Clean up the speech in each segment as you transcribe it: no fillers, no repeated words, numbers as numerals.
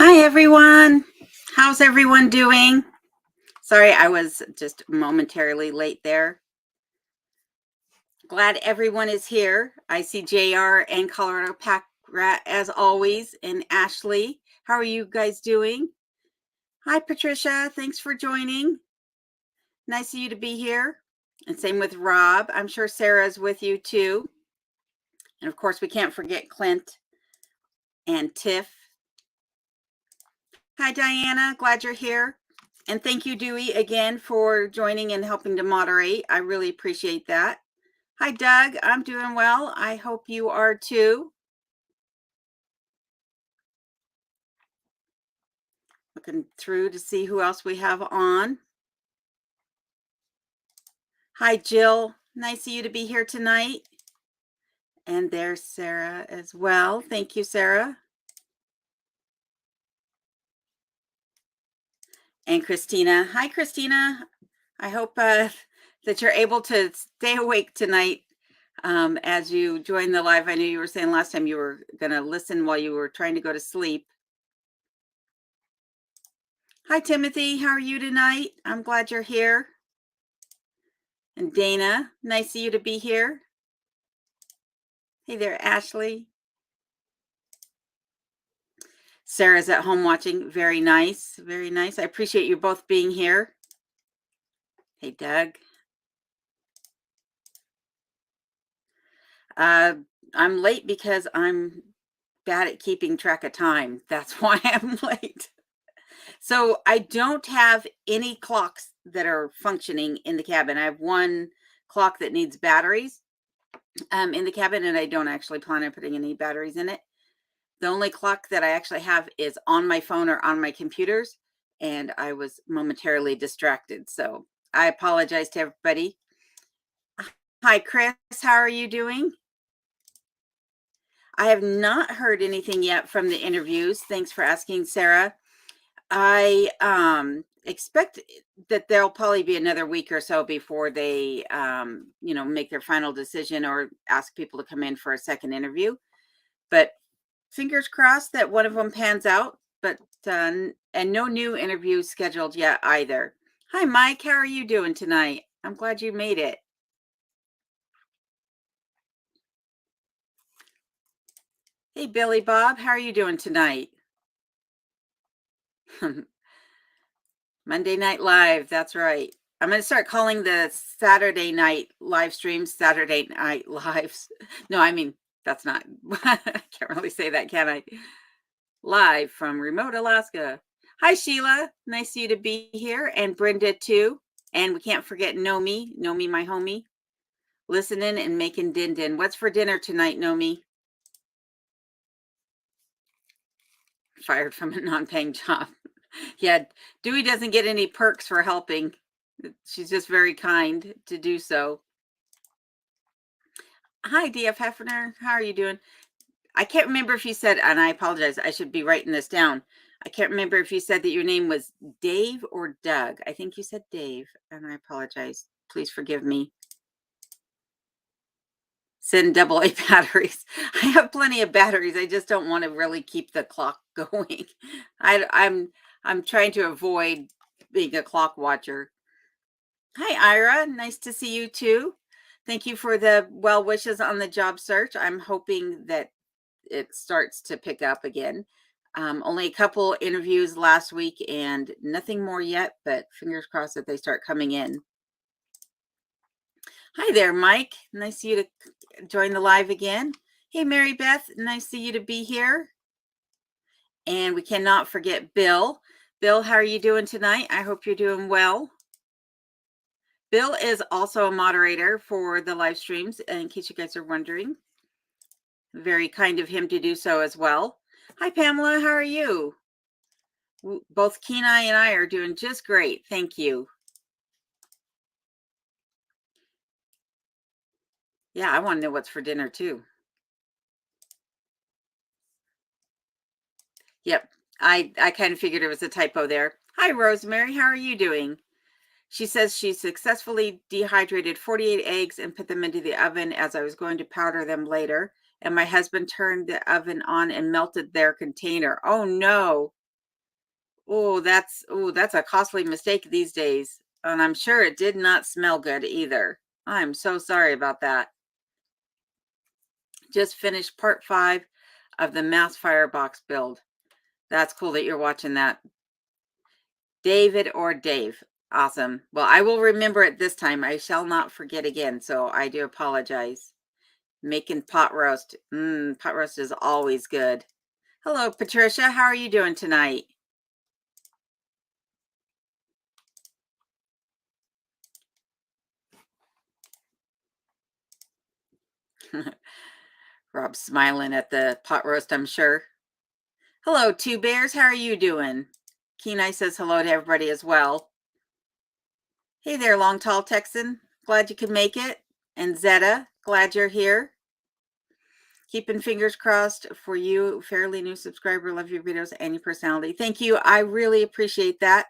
Hi, everyone. How's everyone doing? Sorry, I was just momentarily late there. Glad everyone is here. I see JR and Colorado Pack Rat as always, and Ashley. How are you guys doing? Hi, Patricia. Thanks for joining. Nice of you to be here. And same with Rob. I'm sure Sarah's with you too. And of course, we can't forget Clint and Tiff. Hi, Diana. Glad you're here. And thank you, Dewey, again for joining and helping to moderate. I really appreciate that. Hi, Doug. I'm doing well. I hope you are too. Looking through to see who else we have on. Hi, Jill. Nice of you to be here tonight. And there's Sarah as well. Thank you, Sarah. And Christina. Hi, Christina. I hope that you're able to stay awake tonight as you join the live. I know you were saying last time you were going to listen while you were trying to go to sleep. Hi, Timothy. How are you tonight? I'm glad you're here. And Dana, nice of you to be here. Hey there, Ashley. Sarah's at home watching. Very nice. Very nice. I appreciate you both being here. Hey, Doug. I'm late because I'm bad at keeping track of time. That's why I'm late. So I don't have any clocks that are functioning in the cabin. I have one clock that needs batteries in the cabin, and I don't actually plan on putting any batteries in it. The only clock that I actually have is on my phone or on my computers, and I was momentarily distracted. So I apologize to everybody. Hi, Chris. How are you doing? I have not heard anything yet from the interviews. Thanks for asking, Sarah. I expect that there'll probably be another week or so before they, make their final decision or ask people to come in for a second interview. But fingers crossed that one of them pans out. But and no new interviews scheduled yet either. Hi, Mike. How are you doing tonight? I'm glad you made it. Hey, Billy Bob. How are you doing tonight? Monday Night Live. That's right. I'm going to start calling the Saturday night live streams Saturday Night Lives. No, I mean, that's not, I can't really say that, can I? Live from remote Alaska. Hi, Sheila. Nice of you to be here. And Brenda, too. And we can't forget Nomi, my homie, listening and making din. What's for dinner tonight, Nomi? Fired from a non-paying job. Yeah, Dewey doesn't get any perks for helping. She's just very kind to do so. Hi, DF Hefner. How are you doing? I can't remember if you said, and I apologize, I should be writing this down. I can't remember if you said that your name was Dave or Doug. I think you said Dave, and I apologize. Please forgive me. Send AA batteries. I have plenty of batteries. I just don't want to really keep the clock going. I'm trying to avoid being a clock watcher. Hi, Ira. Nice to see you too. Thank you for the well wishes on the job search. I'm hoping that it starts to pick up again. Only a couple interviews last week and nothing more yet, but fingers crossed that they start coming in. Hi there, Mike. Nice of you to join the live again. Hey, Mary Beth. Nice of you to be here. And we cannot forget Bill. Bill, how are you doing tonight? I hope you're doing well. Bill is also a moderator for the live streams, in case you guys are wondering. Very kind of him to do so as well. Hi, Pamela. How are you? Both Kenai and I are doing just great. Thank you. Yeah, I want to know what's for dinner too. Yep. I kind of figured it was a typo there. Hi, Rosemary. How are you doing? She says she successfully dehydrated 48 eggs and put them into the oven as I was going to powder them later. And my husband turned the oven on and melted their container. Oh, no. That's a costly mistake these days. And I'm sure it did not smell good either. I'm so sorry about that. Just finished part 5 of the mass firebox build. That's cool that you're watching that. David or Dave. Awesome. Well, I will remember it this time. I shall not forget again. So I do apologize. Making pot roast. Pot roast is always good. Hello, Patricia. How are you doing tonight? Rob's smiling at the pot roast, I'm sure. Hello, Two Bears. How are you doing? Kenai says hello to everybody as well. Hey there, Long Tall Texan. Glad you could make it. And Zeta, glad you're here. Keeping fingers crossed for you, fairly new subscriber. Love your videos and your personality. Thank you. I really appreciate that.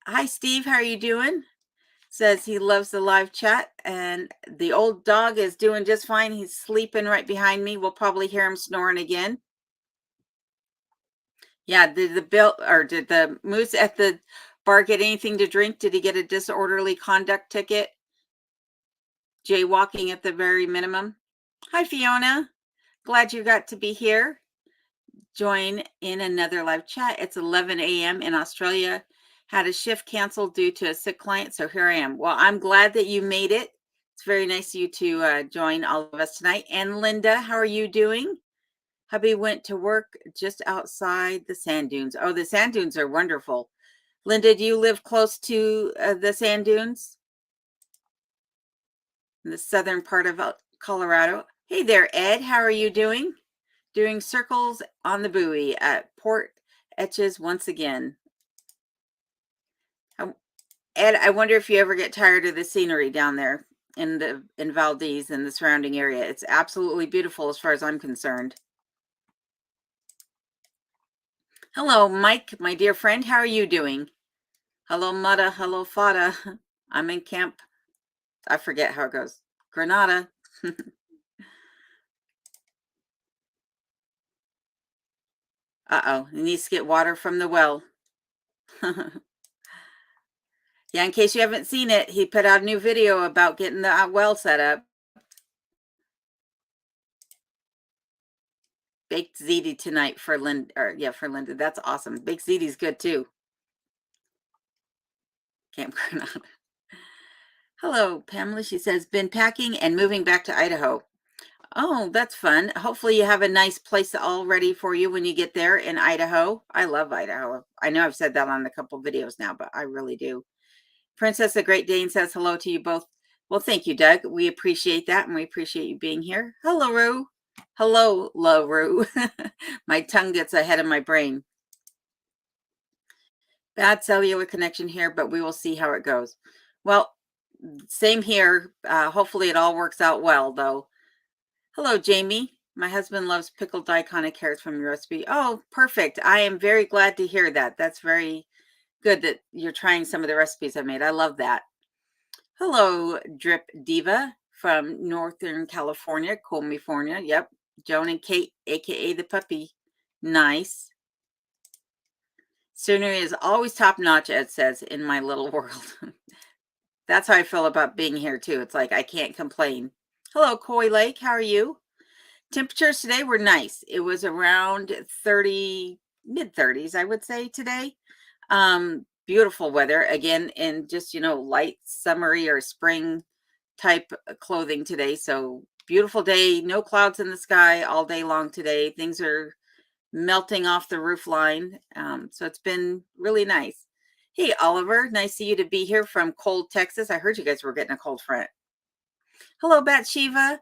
Hi, Steve. How are you doing? Says he loves the live chat, and the old dog is doing just fine. He's sleeping right behind me. We'll probably hear him snoring again. Yeah, did the moose at the bar get anything to drink? Did he get a disorderly conduct ticket? Jaywalking at the very minimum. Hi, Fiona. Glad you got to be here. Join in another live chat. It's 11 a.m. in Australia. Had a shift canceled due to a sick client, so here I am. Well, I'm glad that you made it. It's very nice of you to join all of us tonight. And Linda, how are you doing? Hubby went to work just outside the sand dunes. Oh, the sand dunes are wonderful. Linda, do you live close to the sand dunes in the southern part of Colorado? Hey there, Ed. How are you doing? Doing circles on the buoy at Port Etches once again. Ed, I wonder if you ever get tired of the scenery down there in Valdez and the surrounding area. It's absolutely beautiful as far as I'm concerned. Hello, Mike, my dear friend. How are you doing? Hello, Mutta. Hello, Fada. I'm in camp. I forget how it goes. Granada. Uh-oh. He needs to get water from the well. Yeah, in case you haven't seen it, he put out a new video about getting the well set up. Baked ziti tonight for for Linda. That's awesome. Baked ziti's good too. Camp Granada. Hello, Pamela. She says, been packing and moving back to Idaho. Oh, that's fun. Hopefully you have a nice place all ready for you when you get there in Idaho. I love Idaho. I know I've said that on a couple videos now, but I really do. Princess the Great Dane says hello to you both. Well, thank you, Doug. We appreciate that, and we appreciate you being here. Hello, Roo. Hello, LaRue. My tongue gets ahead of my brain. Bad cellular connection here, but we will see how it goes. Well, same here. Hopefully it all works out well, though. Hello, Jamie. My husband loves pickled daikon and carrots from your recipe. Oh, perfect. I am very glad to hear that. That's very good that you're trying some of the recipes I made. I love that. Hello, Drip Diva from Northern California, California. Yep. Joan and Kate, aka the puppy. Nice. Scenery is always top notch, Ed says, in my little world. That's how I feel about being here, too. It's like I can't complain. Hello, Coy Lake. How are you? Temperatures today were nice. It was around 30, mid 30s, I would say today. Beautiful weather again, in just, light summery or spring type clothing today. So beautiful day, no clouds in the sky all day long today. Things are melting off the roof line. So it's been really nice. Hey, Oliver, nice of you to be here from cold Texas. I heard you guys were getting a cold front. Hello, Bathsheba.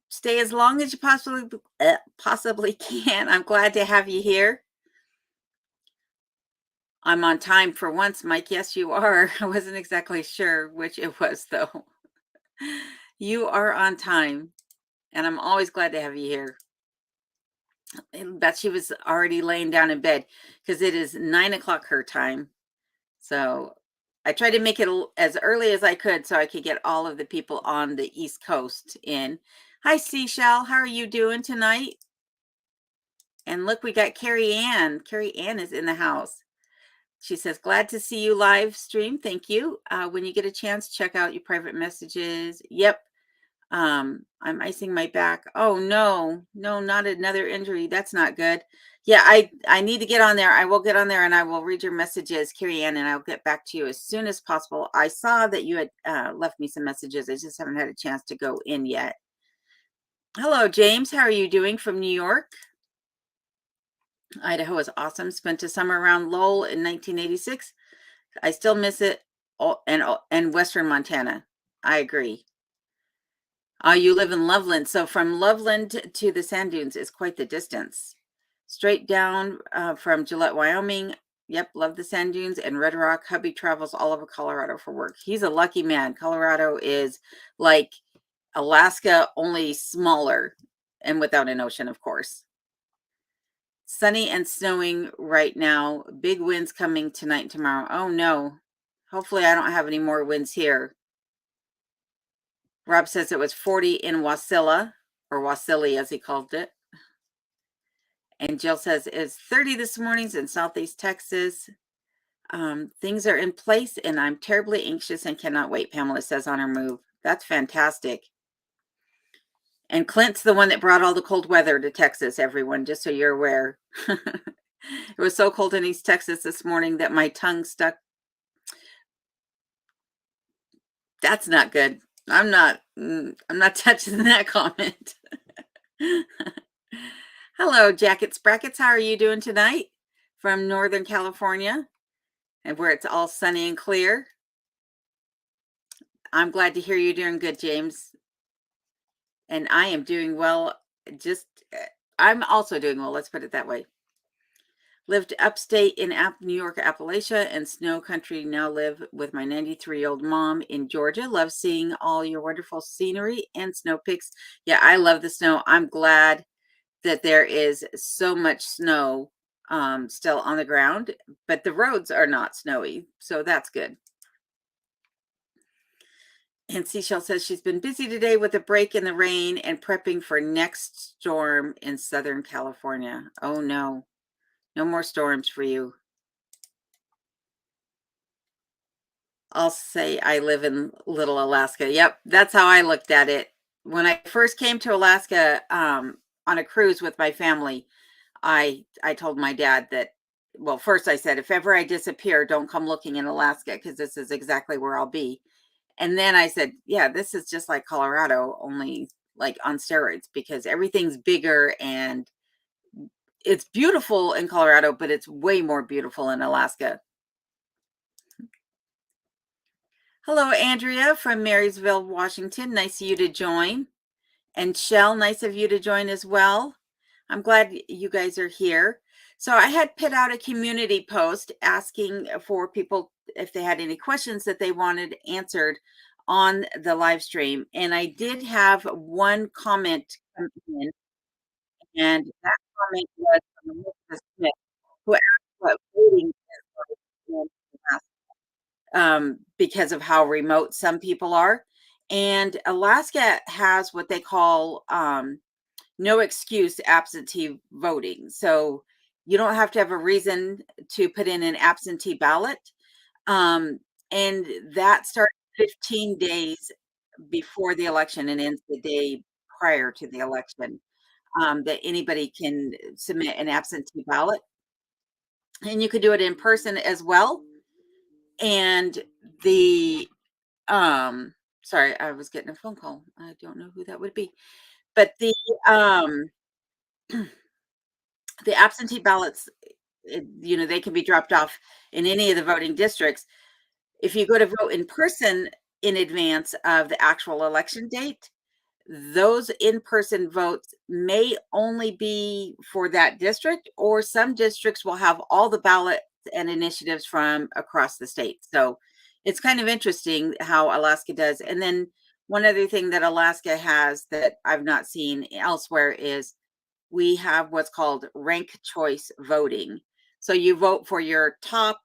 Stay as long as you possibly can. I'm glad to have you here. I'm on time for once, Mike. Yes, you are. I wasn't exactly sure which it was, though. You are on time, and I'm always glad to have you here. And Bathsheba's already laying down in bed because it is 9 o'clock her time. So I tried to make it as early as I could so I could get all of the people on the East Coast in. Hi, Seashell. How are you doing tonight? And look, we got Carrie Ann. Carrie Ann is in the house. She says, glad to see you live stream. Thank you. When you get a chance, check out your private messages. Yep. I'm icing my back. Oh no, no, not another injury. That's not good. Yeah, I need to get on there. I will get on there and I will read your messages, Carrie Ann, and I'll get back to you as soon as possible. I saw that you had left me some messages. I just haven't had a chance to go in yet. Hello, James. How are you doing from New York? Idaho is awesome. Spent a summer around Lowell in 1986. I still miss it. And Western Montana. I agree. You live in Loveland. So from Loveland to the sand dunes is quite the distance. Straight down from Gillette, Wyoming. Yep, love the sand dunes and Red Rock. Hubby travels all over Colorado for work. He's a lucky man. Colorado is like Alaska, only smaller and without an ocean, of course. Sunny and snowing right now. Big winds coming tonight and tomorrow. Oh no. Hopefully I don't have any more winds here. Rob says it was 40 in Wasilla, or Wasili as he called it. And Jill says it's 30 this morning in Southeast Texas. Things are in place and I'm terribly anxious and cannot wait, Pamela says on her move. That's fantastic. And Clint's the one that brought all the cold weather to Texas, everyone, just so you're aware. It was so cold in East Texas this morning that my tongue stuck. That's not good. I'm not touching that comment. Hello, Jackets Brackets. How are you doing tonight from Northern California and where it's all sunny and clear? I'm glad to hear you're doing good, James. And I am doing well. I'm also doing well. Let's put it that way. Lived upstate in New York, Appalachia, and snow country. Now live with my 93-year-old mom in Georgia. Love seeing all your wonderful scenery and snow pics. Yeah, I love the snow. I'm glad that there is so much snow still on the ground, but the roads are not snowy, so that's good. And Seashell says she's been busy today with a break in the rain and prepping for next storm in Southern California. Oh no. No more storms for you. I'll say I live in Little Alaska. Yep, that's how I looked at it. When I first came to Alaska on a cruise with my family, I told my dad that, well, first I said, if ever I disappear, don't come looking in Alaska because this is exactly where I'll be. And then I said, yeah, this is just like Colorado, only like on steroids because everything's bigger and it's beautiful in Colorado, but it's way more beautiful in Alaska. Hello, Andrea from Marysville, Washington. Nice of you to join. And Shell, nice of you to join as well. I'm glad you guys are here. So I had put out a community post asking for people if they had any questions that they wanted answered on the live stream. And I did have one comment come in, and that comment was from Elizabeth Smith, who asked what voting is like in because of how remote some people are. And Alaska has what they call no excuse absentee voting. So you don't have to have a reason to put in an absentee ballot. And that starts 15 days before the election and ends the day prior to the election, that anybody can submit an absentee ballot. And you could do it in person as well. And the sorry, I was getting a phone call. I don't know who that would be. But the absentee ballots, they can be dropped off in any of the voting districts. If you go to vote in person in advance of the actual election date, those in-person votes may only be for that district, or some districts will have all the ballots and initiatives from across the state. So it's kind of interesting how Alaska does. And then one other thing that Alaska has that I've not seen elsewhere is we have what's called rank choice voting. So you vote for your top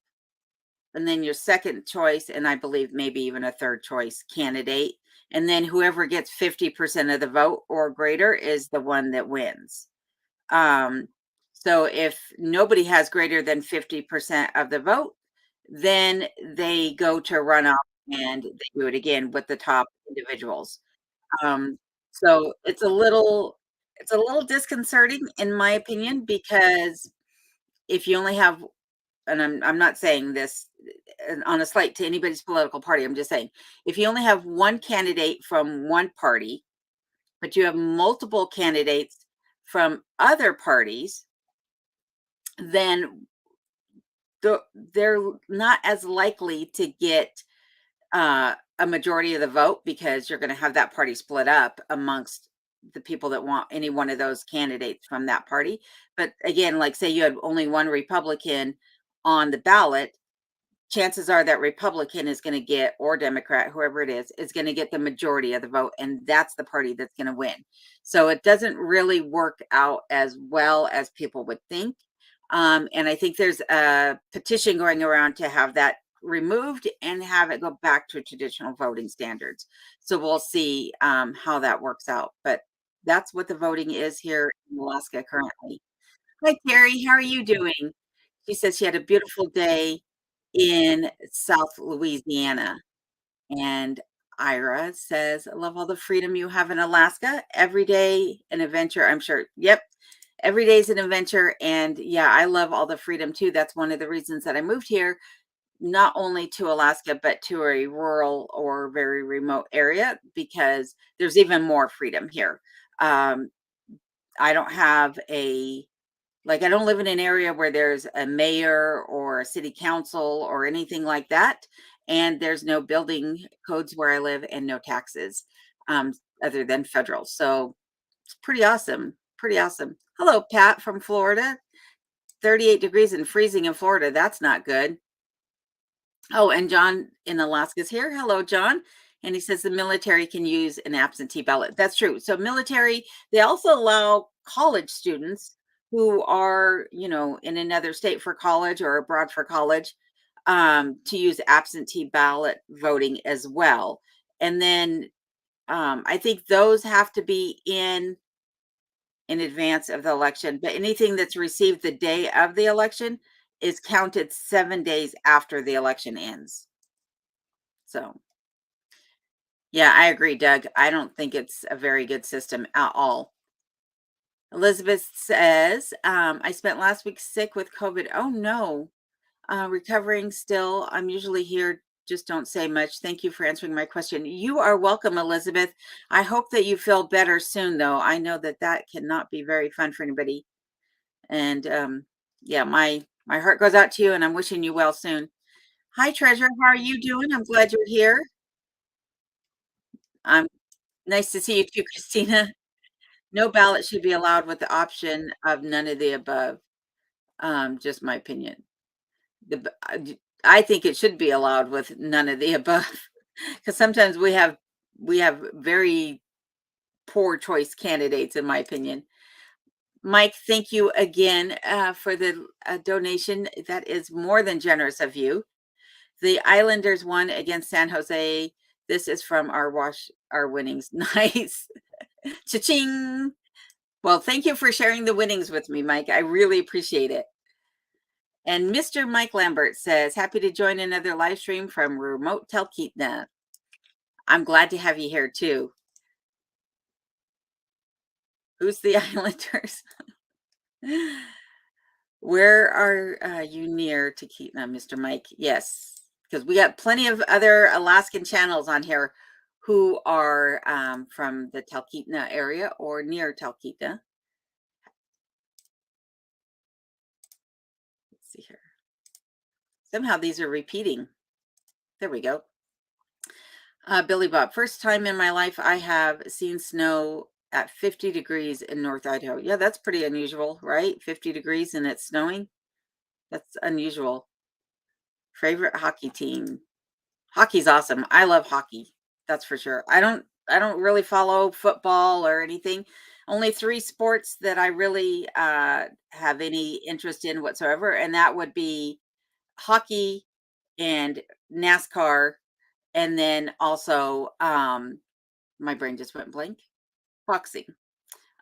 and then your second choice, and I believe maybe even a third choice candidate. And then whoever gets 50% of the vote or greater is the one that wins. So if nobody has greater than 50% of the vote, then they go to runoff and they do it again with the top individuals. Um, so it's a little disconcerting in my opinion because if you only have, and I'm not saying this on a slight to anybody's political party, I'm just saying if you only have one candidate from one party, but you have multiple candidates from other parties, then they're not as likely to get a majority of the vote because you're going to have that party split up amongst the people that want any one of those candidates from that party. But again, like say you had only one Republican on the ballot, chances are that Republican is going to get, or Democrat, whoever it is going to get the majority of the vote. And that's the party that's going to win. So it doesn't really work out as well as people would think. And I think there's a petition going around to have that removed and have it go back to traditional voting standards. So we'll see how that works out. But that's what the voting is here in Alaska currently. Hi, Terry. How are you doing? She says she had a beautiful day in South Louisiana. And Ira says, I love all the freedom you have in Alaska. Every day an adventure, I'm sure. Yep. Every day is an adventure. And yeah, I love all the freedom too. That's one of the reasons that I moved here, not only to Alaska, but to a rural or very remote area because there's even more freedom here. Um, I don't have a like, I don't live in an area where there's a mayor or a city council or anything like that, and there's no building codes where I live and no taxes, other than federal. So it's pretty awesome. Pretty awesome. Hello, Pat from Florida. 38 degrees and freezing in Florida. That's not good. Oh, and John in Alaska is here. Hello, John. And he says the military can use an absentee ballot. That's true. So military, they also allow college students who are, in another state for college or abroad for college, to use absentee ballot voting as well. And then I think those have to be in advance of the election, but anything that's received the day of the election is counted 7 days after the election ends. So, yeah, I agree, Doug. I don't think it's a very good system at all. Elizabeth says, I spent last week sick with COVID. Oh no. Recovering still. I'm usually here. Just don't say much. Thank you for answering my question. You are welcome, Elizabeth. I hope that you feel better soon, though. I know that that cannot be very fun for anybody. And yeah, my heart goes out to you, and I'm wishing you well soon. Hi, Treasure. How are you doing? I'm glad you're here. Nice to see you too, Christina. No ballot should be allowed with the option of none of the above. Just my opinion. I think it should be allowed with none of the above because sometimes we have very poor choice candidates, in my opinion. Mike, thank you again for the donation. That is more than generous of you. The Islanders won against San Jose. This is from our winnings. Nice. Cha-ching. Well, thank you for sharing the winnings with me, Mike. I really appreciate it. And Mr. Mike Lambert says, happy to join another live stream from remote Talkeetna. I'm glad to have you here too. Who's the Islanders? Where are you near Talkeetna, Mr. Mike? Yes, because we got plenty of other Alaskan channels on here who are from the Talkeetna area or near Talkeetna. Let's see here. Somehow these are repeating. There we go. Billy Bob, first time in my life I have seen snow at 50 degrees in North Idaho. Yeah, that's pretty unusual, right? 50 degrees and it's snowing. That's unusual. Favorite hockey team. Hockey's awesome. I love hockey. That's for sure. I don't really follow football or anything. Only three sports that I really have any interest in whatsoever, and that would be hockey and NASCAR, and then also my brain just went blank. Boxing.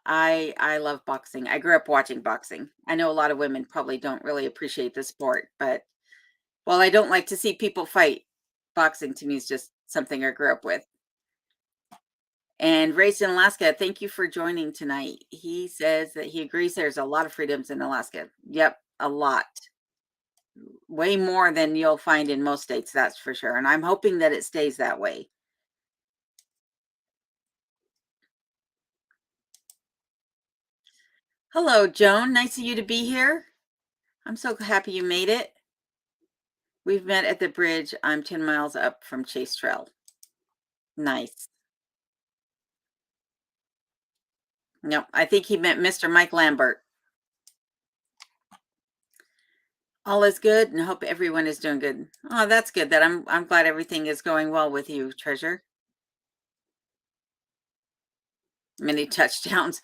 I love boxing. I grew up watching boxing. I know a lot of women probably don't really appreciate the sport, but while I don't like to see people fight, boxing to me is just something I grew up with. And raised in Alaska, thank you for joining tonight. He says that he agrees there's a lot of freedoms in Alaska. Yep, a lot. Way more than you'll find in most states, that's for sure. And I'm hoping that it stays that way. Hello, Joan. Nice of you to be here. I'm so happy you made it. We've met at the bridge. I'm 10 miles up from Chase Trail. Nice. No, I think he meant Mr. Mike Lambert. All is good and hope everyone is doing good. Oh, that's good. That I'm glad everything is going well with you, Treasure. Many touchdowns.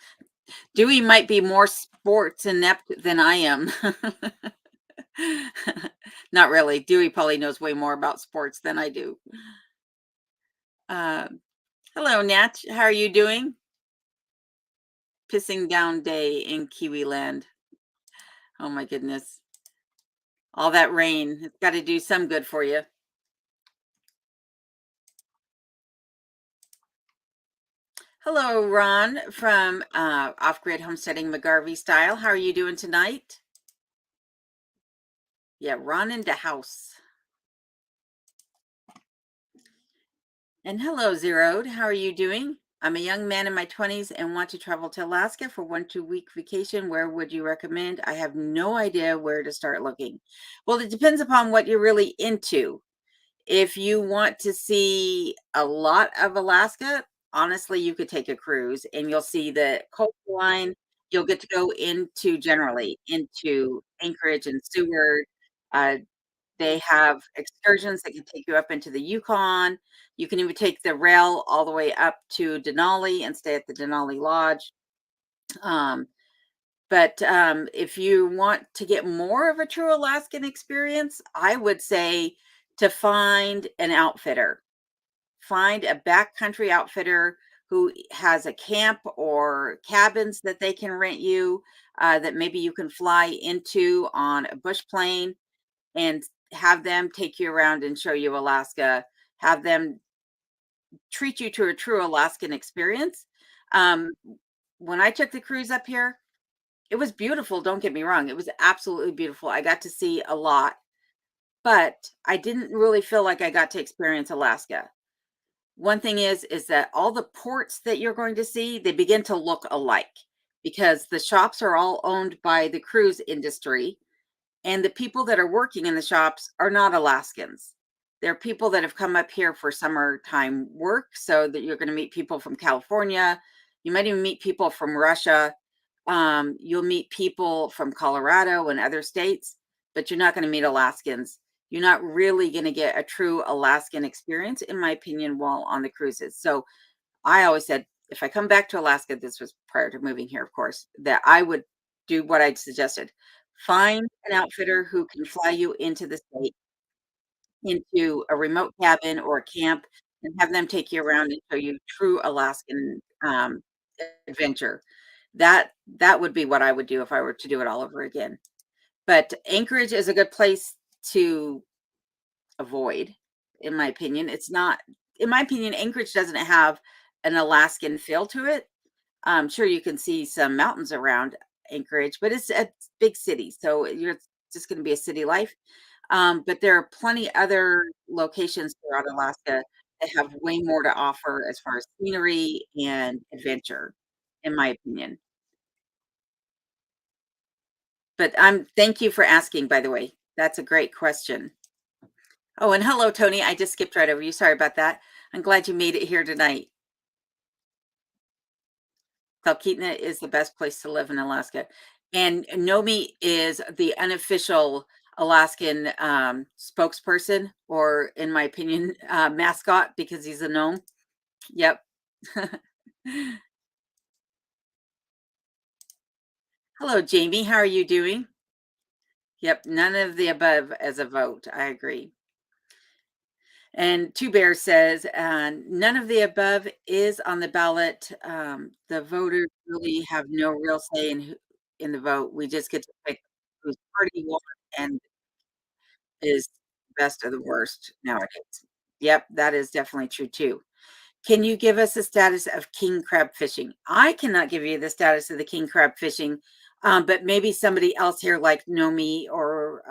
Dewey might be more sports inept than I am. Not really. Dewey probably knows way more about sports than I do. Uh, Hello, Nat. How are you doing? Pissing down day in Kiwi land. Oh my goodness. All that rain. It's got to do some good for you. Hello, Ron from Off Grid Homesteading McGarvey Style. How are you doing tonight? Yeah, Ron into house. And hello, Zeroed. How are you doing? I'm a young man in my 20s and want to travel to Alaska for 1 2 week vacation. Where would you recommend? I have no idea where to start looking. Well, it depends upon what you're really into. If you want to see a lot of Alaska, honestly, you could take a cruise and you'll see the coastline. You'll get to go into generally into Anchorage and Seward. Uh, they have excursions that can take you up into the Yukon. You can even take the rail all the way up to Denali and stay at the Denali Lodge. Um, but if you want to get more of a true Alaskan experience, I would say to find an outfitter. Find a backcountry outfitter who has a camp or cabins that they can rent you, that maybe you can fly into on a bush plane and have them take you around and show you Alaska. Have them treat you to a true Alaskan experience. Um, when I took the cruise up here, it was beautiful, don't get me wrong, it was absolutely beautiful, I got to see a lot, but I didn't really feel like I got to experience Alaska. One thing is that all the ports that you're going to see, they begin to look alike because the shops are all owned by the cruise industry, and the people that are working in the shops are not Alaskans. They're people that have come up here for summertime work, so that you're gonna meet people from California, you might even meet people from Russia, you'll meet people from Colorado and other states, but you're not going to meet Alaskans. You're not really going to get a true Alaskan experience, in my opinion, while on the cruises. So I always said, if I come back to Alaska, this was prior to moving here, of course, that I would do what I'd suggested. Find an outfitter who can fly you into the state, into a remote cabin or a camp, and have them take you around and show you true Alaskan adventure. That would be what I would do if I were to do it all over again. But Anchorage is a good place to avoid, in my opinion. It's not, in my opinion, Anchorage doesn't have an Alaskan feel to it. Sure, you can see some mountains around Anchorage, but it's a big city, so you're just going to be a city life. But there are plenty other locations throughout Alaska that have way more to offer as far as scenery and adventure, in my opinion. But thank you for asking, by the way. That's a great question. Oh, and hello, Tony. I just skipped right over you. Sorry about that. I'm glad you made it here tonight. Talkeetna is the best place to live in Alaska. And Nomi is the unofficial Alaskan spokesperson, or in my opinion, mascot, because he's a gnome. Yep. Hello, Jamie. How are you doing? Yep. None of the above as a vote. I agree. And Two Bears says, none of the above is on the ballot. The voters really have no real say in the vote. We just get to pick whose party we want and is best of the worst nowadays. Yep, that is definitely true too. Can you give us the status of king crab fishing? I cannot give you the status of the king crab fishing, but maybe somebody else here like Nomi or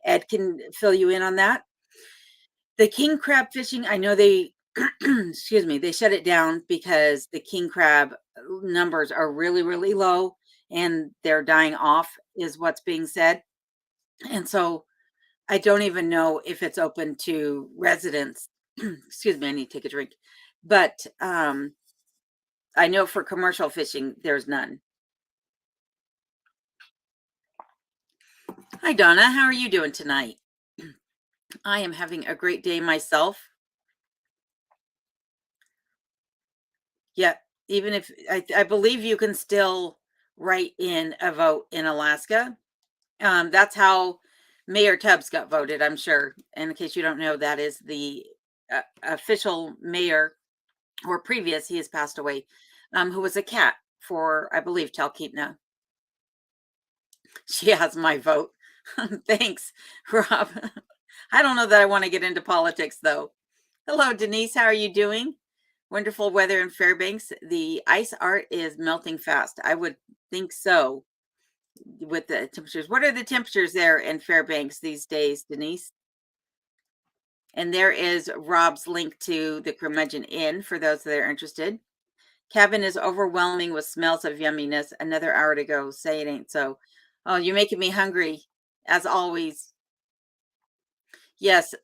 Ed can fill you in on that. The king crab fishing, I know they excuse me, they shut it down because the king crab numbers are really, really low and they're dying off, is what's being said. And so I don't even know if it's open to residents. Excuse me, I need to take a drink. But I know for commercial fishing, there's none. Hi, Donna. How are you doing tonight? I am having a great day myself. Yet, even if I believe you can still write in a vote in Alaska. That's how Mayor Tubbs got voted, I'm sure. And in case you don't know, that is the official mayor, or previous, he has passed away, who was a cat for, I believe, Talkeetna. She has my vote. Thanks, Rob. I don't know that I want to get into politics, though. Hello, Denise. How are you doing? Wonderful weather in Fairbanks. The ice art is melting fast. I would think so with the temperatures. What are the temperatures there in Fairbanks these days, Denise? And there is Rob's link to the Curmudgeon Inn for those that are interested. Cabin is overwhelming with smells of yumminess. Another hour to go. Say it ain't so. Oh, you're making me hungry, as always. Yes,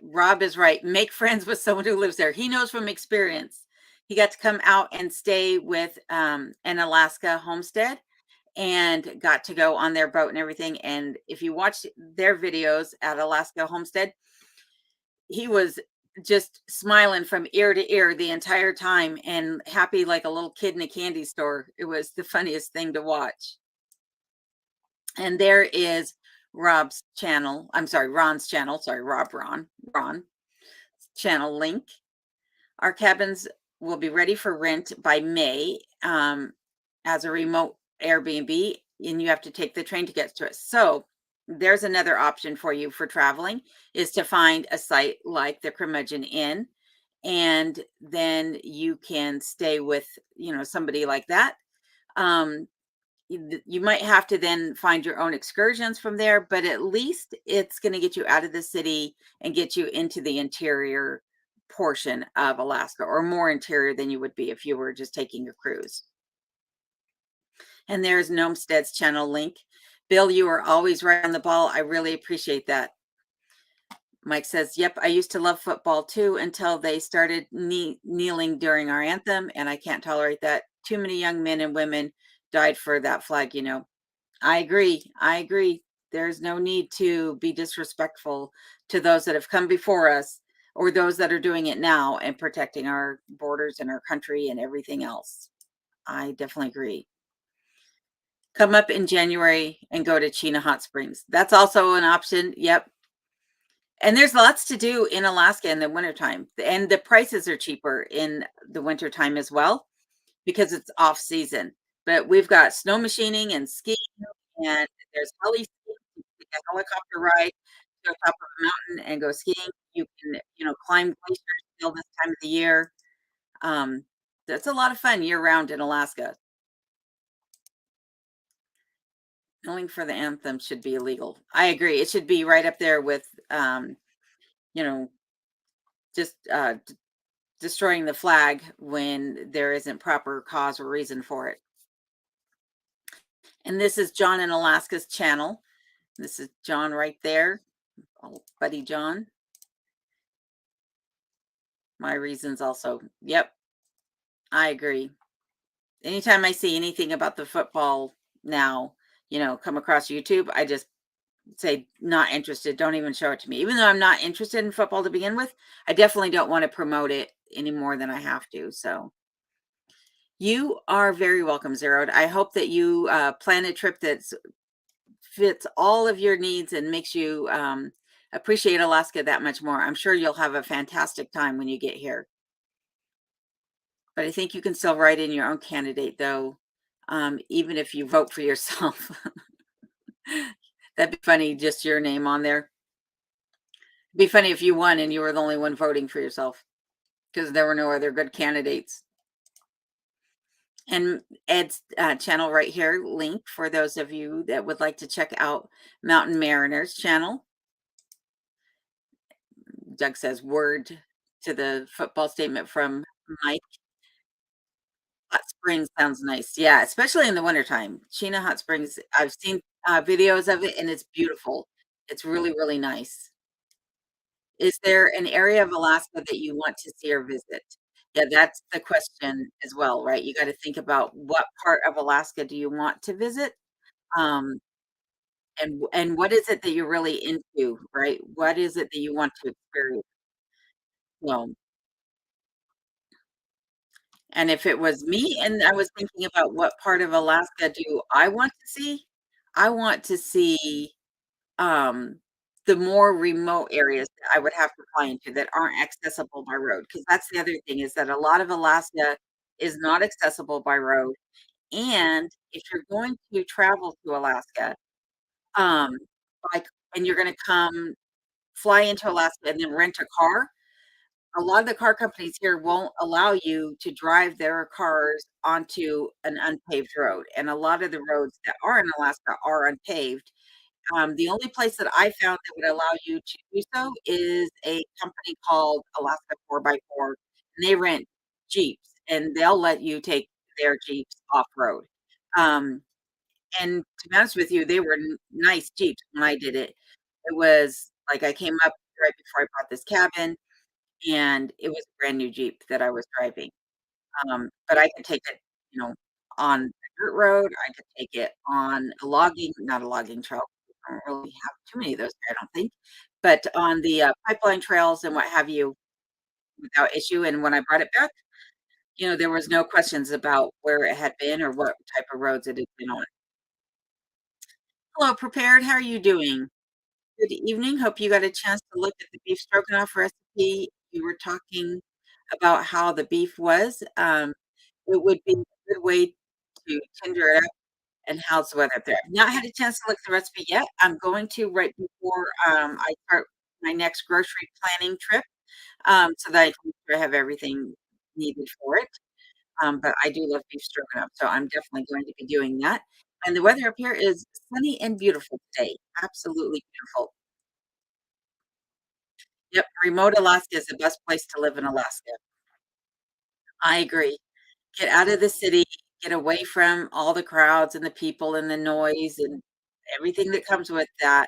Rob is right. Make friends with someone who lives there. He knows from experience. He got to come out and stay with an Alaska homestead and got to go on their boat and everything. And if you watch their videos at Alaska Homestead, he was just smiling from ear to ear the entire time and happy like a little kid in a candy store. It was the funniest thing to watch. And there is Rob's channel. I'm sorry, Ron's channel. Sorry, Ron channel link. Our cabins will be ready for rent by May as a remote Airbnb, and you have to take the train to get to it. So there's another option for you for traveling, is to find a site like the Curmudgeon Inn, and then you can stay with, somebody like that. You might have to then find your own excursions from there, but at least it's going to get you out of the city and get you into the interior portion of Alaska, or more interior than you would be if you were just taking a cruise. And there's Gnomestead's channel link. Bill, you are always right on the ball. I really appreciate that. Mike says, yep, I used to love football too until they started kneeling during our anthem, and I can't tolerate that. Too many young men and women died for that flag, I agree. There's no need to be disrespectful to those that have come before us, or those that are doing it now and protecting our borders and our country and everything else. I definitely agree. Come up in January and go to Chena Hot Springs. That's also an option. Yep. And there's lots to do in Alaska in the wintertime. And the prices are cheaper in the wintertime as well, because it's off season. But we've got snow machining and skiing, and there's heli skiing. You can take a helicopter ride to the top of a mountain and go skiing. You can, climb glaciers still this time of the year. That's a lot of fun year round in Alaska. Kneeling for the anthem should be illegal. I agree. It should be right up there with, just destroying the flag when there isn't proper cause or reason for it. And this is John in Alaska's channel. This is John right there. Oh, buddy John. My reasons also. Yep. I agree. Anytime I see anything about the football now, come across YouTube, I just say not interested. Don't even show it to me. Even though I'm not interested in football to begin with, I definitely don't want to promote it any more than I have to. So you are very welcome, Zeroed. I hope that you plan a trip that fits all of your needs and makes you a appreciate Alaska that much more. I'm sure you'll have a fantastic time when you get here. But I think you can still write in your own candidate, though, even if you vote for yourself. That'd be funny, just your name on there. It'd be funny if you won and you were the only one voting for yourself because there were no other good candidates. And Ed's channel right here, link for those of you that would like to check out Mountain Mariners channel. Doug says word to the football statement from Mike. Hot Springs sounds nice. Yeah, especially in the wintertime. Sheena Hot Springs, I've seen videos of it and it's beautiful. It's really, really nice. Is there an area of Alaska that you want to see or visit? Yeah, that's the question as well, right? You got to think about what part of Alaska do you want to visit? Um, and what is it that you're really into, right? What is it that you want to experience? Well, and if it was me and I was thinking about what part of Alaska do I want to see, I want to see um, the more remote areas that I would have to fly into that aren't accessible by road. Because that's the other thing is that a lot of Alaska is not accessible by road, and if you're going to travel to Alaska, um, like and you're gonna come fly into Alaska and then rent a car, a lot of the car companies here won't allow you to drive their cars onto an unpaved road, and a lot of the roads that are in Alaska are unpaved. The only place that I found that would allow you to do so is a company called Alaska 4 by 4 and they rent Jeeps, and they'll let you take their Jeeps off-road. Um, and to be honest with you, they were nice Jeeps when I did it. It was like I came up right before I bought this cabin, and it was a brand new Jeep that I was driving. But I could take it, you know, on a dirt road, I could take it on a logging not a logging trail, we don't really have too many of those here, I don't think, but on the, pipeline trails and what have you without issue, and when I brought it back, there was no questions about where it had been or what type of roads it had been on. Hello, Prepared, how are you doing? Good evening, hope you got a chance to look at the beef stroganoff recipe. You were talking about how the beef was, it would be a good way to tender it up and how's the weather up there? I've not had a chance to look at the recipe yet. I'm going to right before, I start my next grocery planning trip, so that I can make sure I have everything needed for it. But I do love beef stroganoff, so I'm definitely going to be doing that. And the weather up here is sunny and beautiful today. Absolutely beautiful. Yep, remote Alaska is the best place to live in Alaska. I agree. Get out of the city, get away from all the crowds and the people and the noise and everything that comes with that,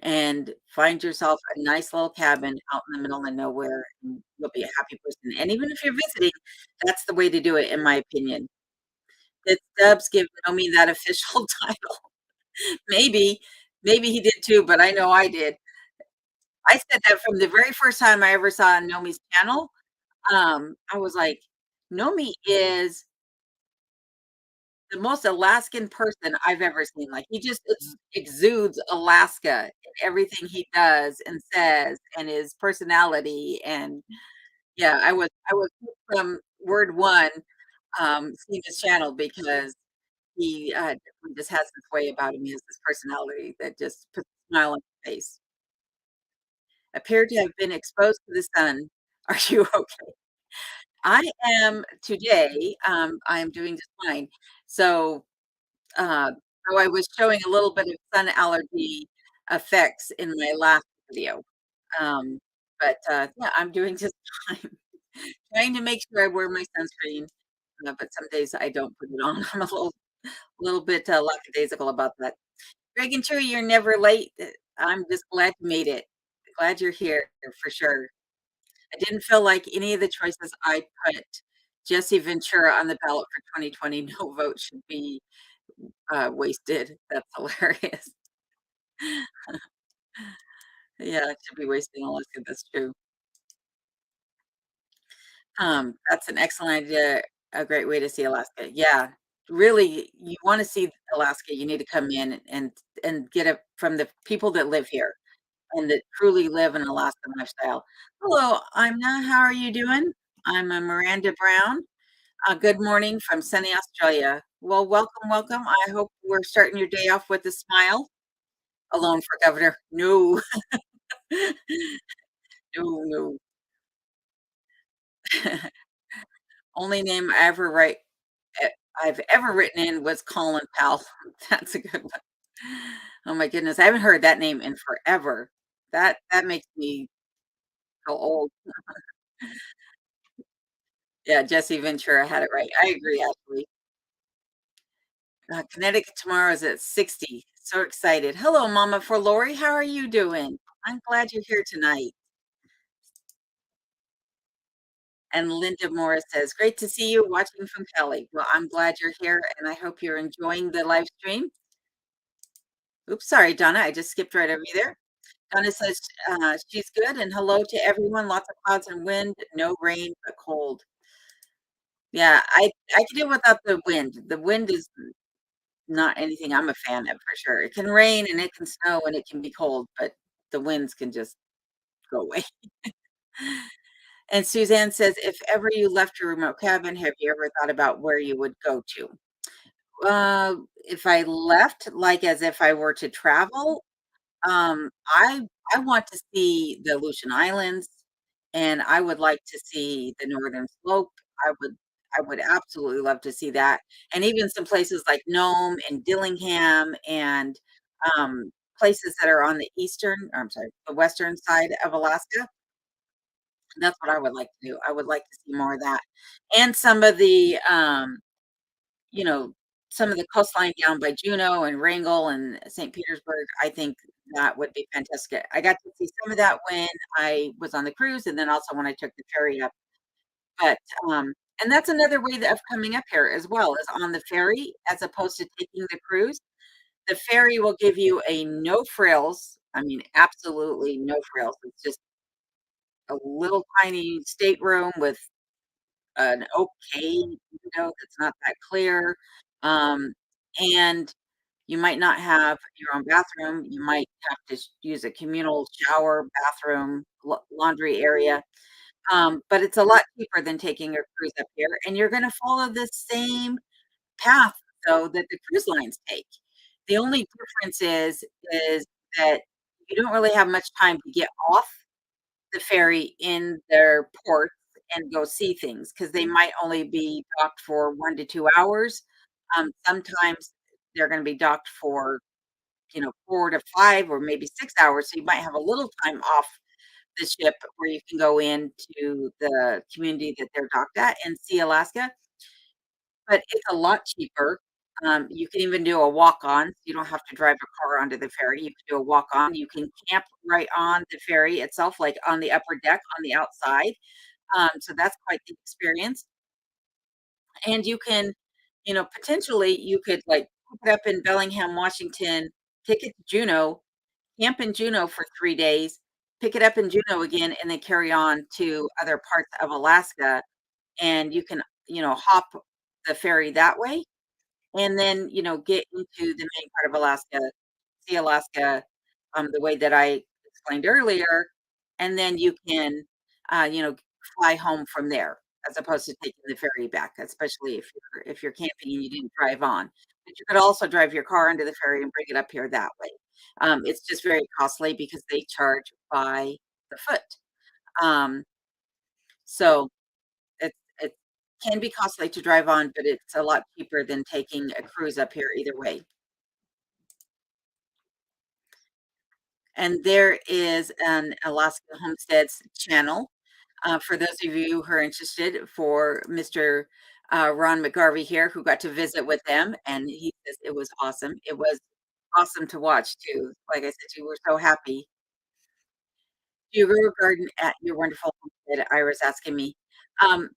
and find yourself a nice little cabin out in the middle of nowhere, and you'll be a happy person. And even if you're visiting, that's the way to do it, in my opinion. Did Stubbs give Naomi that official title? Maybe. Maybe he did too, but I know I did. I said that from the very first time I ever saw Nomi's channel. I was like, "Nomi is the most Alaskan person I've ever seen." Like, he just exudes Alaska in everything he does and says and his personality, and yeah, I was hooked from word 1, seeing his channel because he, just has this way about him. He has this personality that just puts a smile on your face. "Appear to have been exposed to the sun. Are you okay?" I am today, I am doing just fine. So, uh, so I was showing a little bit of sun allergy effects in my last video. Um, but, yeah, I'm doing just fine. Trying to make sure I wear my sunscreen, but some days I don't put it on. I'm a little bit, lackadaisical about that. Greg and Chewy, you're never late. I'm just glad you made it. Glad you're here for sure. I didn't feel like any of the choices I put Jesse Ventura on the ballot for 2020. No vote should be, wasted. That's hilarious. Yeah, it should be wasted in Alaska, that's true. That's an excellent idea, a great way to see Alaska. Yeah, really, you wanna see Alaska, you need to come in and get it from the people that live here. and that truly live an Alaskan lifestyle. Hello, Imna. How are you doing? I'm a Miranda Brown. Good morning from sunny Australia. Well, welcome, welcome. I hope we're starting your day off with a smile. Alone for governor. No, no, no. Only name e I've ever written in was Colin Powell. That's a good one. Oh my goodness, I haven't heard that name in forever. That makes me feel old. Yeah, Jesse Ventura had it right. I agree, actually. Connecticut tomorrow is at 60. So excited. Hello, Mama for Lori. How are you doing? I'm glad you're here tonight. And Linda Morris says, great to see you watching from Cali. Well, I'm glad you're here and I hope you're enjoying the live stream. Oops, sorry, Donna. I just skipped right over you there. Donna says she's good and hello to everyone. Lots of clouds and wind, no rain, but cold. Yeah, I can deal without the wind. The wind is not anything I'm a fan of for sure. It can rain and it can snow and it can be cold, but the winds can just go away. And Suzanne says, if ever you left your remote cabin, have you ever thought about where you would go to? If I left, like as if I were to travel, I want to see the Aleutian Islands, and I would like to see the Northern Slope. I would I would absolutely love to see that, and even some places like Nome and Dillingham and, places that are on the eastern or I'm sorry, the western side of Alaska. That's what I would like to do. I would like to see more of that, and some of the, you know, some of the coastline down by Juneau and Wrangell and St. Petersburg, I think that would be fantastic. I got to see some of that when I was on the cruise and then also when I took the ferry up. But, and that's another way of coming up here as well, is on the ferry as opposed to taking the cruise. The ferry will give you a no frills, I mean, absolutely no frills. It's just a little tiny stateroom with an okay window that's not that clear, um, and you might not have your own bathroom, you might have to use a communal shower, bathroom, laundry area, but it's a lot cheaper than taking a cruise up here, and you're gonna follow the same path, though, that the cruise lines take. The only difference is that you don't really have much time to get off the ferry in their ports and go see things because they might only be docked for 1 to 2 hours. Sometimes they're gonna be docked for, 4 to 5 or maybe 6 hours, so you might have a little time off the ship where you can go into the community that they're docked at and see Alaska, but it's a lot cheaper. You can even do a walk-on, so you don't have to drive a car onto the ferry, you can do a walk-on, you can camp right on the ferry itself, like, on the upper deck on the outside, so that's quite the experience, and you can, potentially, you could, like, pick it up in Bellingham, Washington, take it to Juneau, camp in Juneau for 3 days, pick it up in Juneau again, and then carry on to other parts of Alaska, and you can, hop the ferry that way, and then, get into the main part of Alaska, see Alaska, the way that I explained earlier, and then you can, fly home from there as opposed to taking the ferry back, especially if you're camping and you didn't drive on. But you could also drive your car into the ferry and bring it up here that way. It's just very costly because they charge by the foot. Um, so it can be costly to drive on, but it's a lot cheaper than taking a cruise up here either way. And there is an Alaska Homesteads channel, for those of you who are interested, for Mr. Ron McGarvey here, who got to visit with them, and he says it was awesome. It was awesome to watch too. Like I said, you were so happy. Do you grow a garden at your wonderful homestead? Ira's asking me. Um,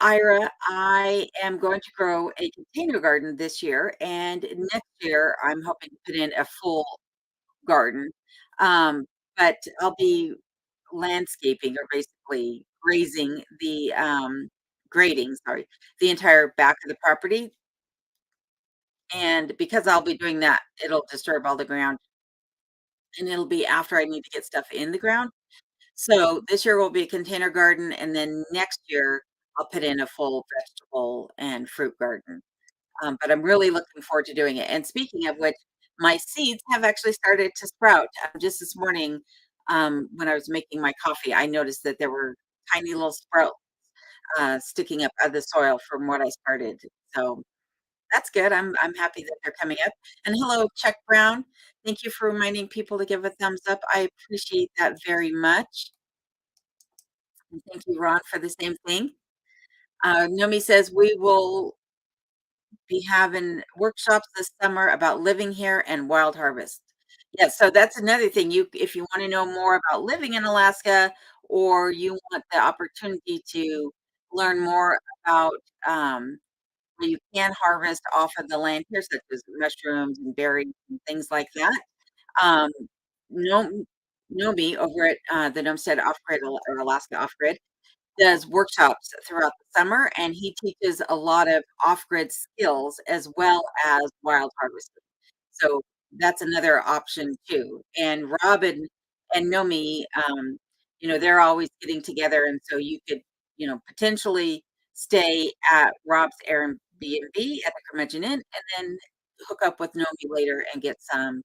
Ira, I am going to grow a container garden this year, and next year I'm hoping to put in a full garden. Um, but I'll be landscaping or basically grading, sorry, the entire back of the property. And because I'll be doing that, it'll disturb all the ground and it'll be after I need to get stuff in the ground. So this year will be a container garden, and then next year I'll put in a full vegetable and fruit garden. But I'm really looking forward to doing it. And speaking of which, my seeds have actually started to sprout. Just this morning, when I was making my coffee, I noticed that there were tiny little sprouts sticking up out of the soil from what I started. So that's good. I'm happy that they're coming up. And hello, Chuck Brown. Thank you for reminding people to give a thumbs up. I appreciate that very much. And thank you, Ron, for the same thing. Nomi says we will be having workshops this summer about living here and wild harvest. Yeah, so that's another thing. You, if you want to know more about living in Alaska, or you want the opportunity to learn more about where you can harvest off of the land here, such as mushrooms and berries and things like that. Um, know, know me over at the Nomestead Off Grid or Alaska Off Grid does workshops throughout the summer, and he teaches a lot of off-grid skills as well as wild harvesting. So that's another option too. And Robin and Nomi, they're always getting together, and so you could, potentially stay at Rob's Airbnb at the Curmudgeon Inn, and then hook up with Nomi later and get some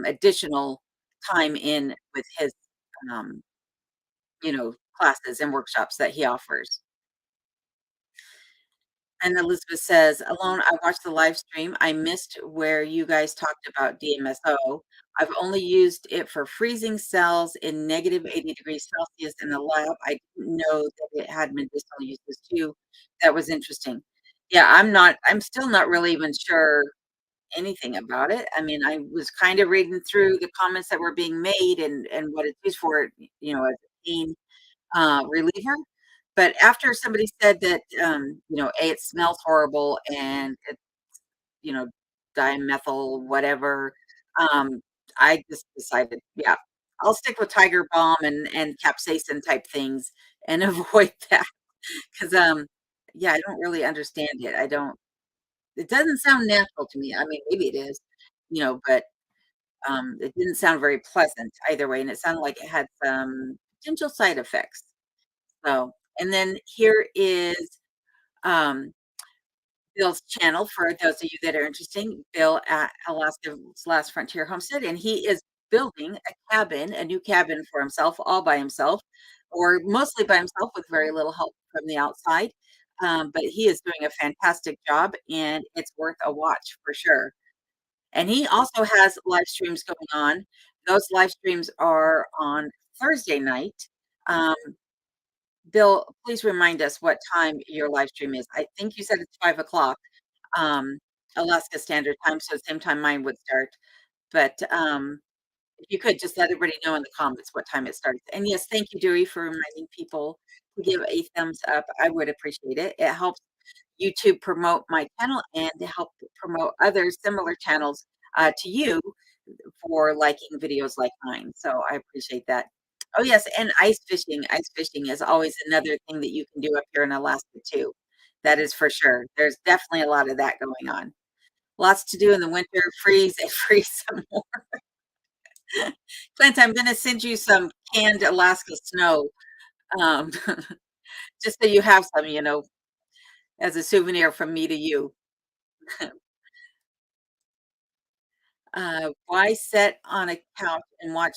additional time in with his um, classes and workshops that he offers. And Elizabeth says, "Alone, I watched the live stream. I missed where you guys talked about DMSO. I've only used it for freezing cells in negative 80 degrees Celsius in the lab. I didn't know that it had medicinal uses too. That was interesting." Yeah, I'm still not really even sure anything about it. I mean, I was kind of reading through the comments that were being made and what it's used for, as a pain reliever. But after somebody said that, A, it smells horrible and it, you know, dimethyl, whatever, um, I just decided, yeah, I'll stick with Tiger Balm and capsaicin type things and avoid that because, yeah, I don't really understand it. It doesn't sound natural to me. I mean, maybe it is, but it didn't sound very pleasant either way. And it sounded like it had some potential side effects. So, and then here is um, Bill's channel for those of you that are interested. Bill at Alaska's Last Frontier Homestead, and he is building a new cabin for himself, all by himself, or mostly by himself with very little help from the outside. But he is doing a fantastic job, and it's worth a watch for sure. And he also has live streams going on. Those live streams are on Thursday night. Um, Bill, please remind us what time your live stream is. I think you said it's 5 o'clock, um, Alaska Standard Time, so same time mine would start. But if you could just let everybody know in the comments what time it starts. And yes, thank you, Dewey, for reminding people to give a thumbs up. I would appreciate it. It helps YouTube promote my channel and to help promote other similar channels to you for liking videos like mine. So I appreciate that. Oh, yes, and ice fishing. Ice fishing is always another thing that you can do up here in Alaska too. That is for sure. There's definitely a lot of that going on. Lots to do in the winter. Freeze and freeze some more. Clint, I'm going to send you some canned Alaska snow, um, just so you have some, as a souvenir from me to you. Why sit on a couch and watch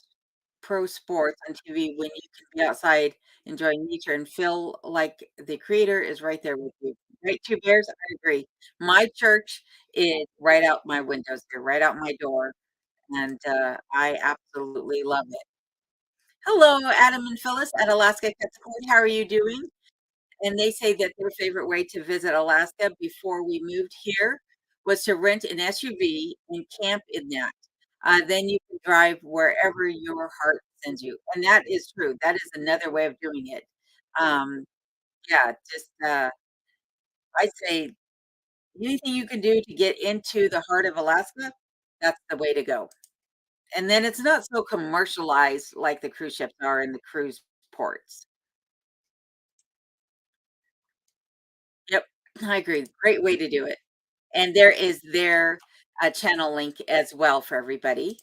pro sports on TV when you can be outside enjoying nature and feel like the creator is right there with you? Right, Two Bears? I agree. My church is right out my windows. They're right out my door, and I absolutely love it. Hello, Adam and Phyllis at Alaska Quetzalcoatl. How are you doing? And they say that their favorite way to visit Alaska before we moved here was to rent an SUV and camp in that. Then you can drive wherever your heart sends you. And that is true. That is another way of doing it. Um, yeah, just I'd say anything you can do to get into the heart of Alaska, that's the way to go. And then it's not so commercialized like the cruise ships are in the cruise ports. Yep, I agree. Great way to do it. And there is their channel link as well for everybody.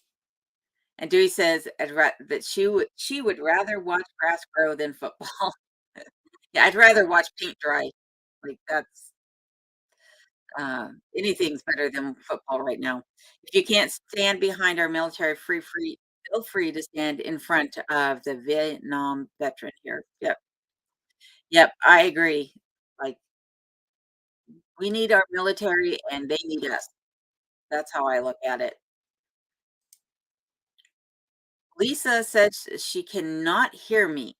And Dewey says that she would rather watch grass grow than football. Yeah, I'd rather watch paint dry. Like that's anything's better than football right now. If you can't stand behind our military, feel free to stand in front of the Vietnam veteran here. Yep, yep, I agree. Like we need our military, and they need us. That's how I look at it. Lisa said she cannot hear me.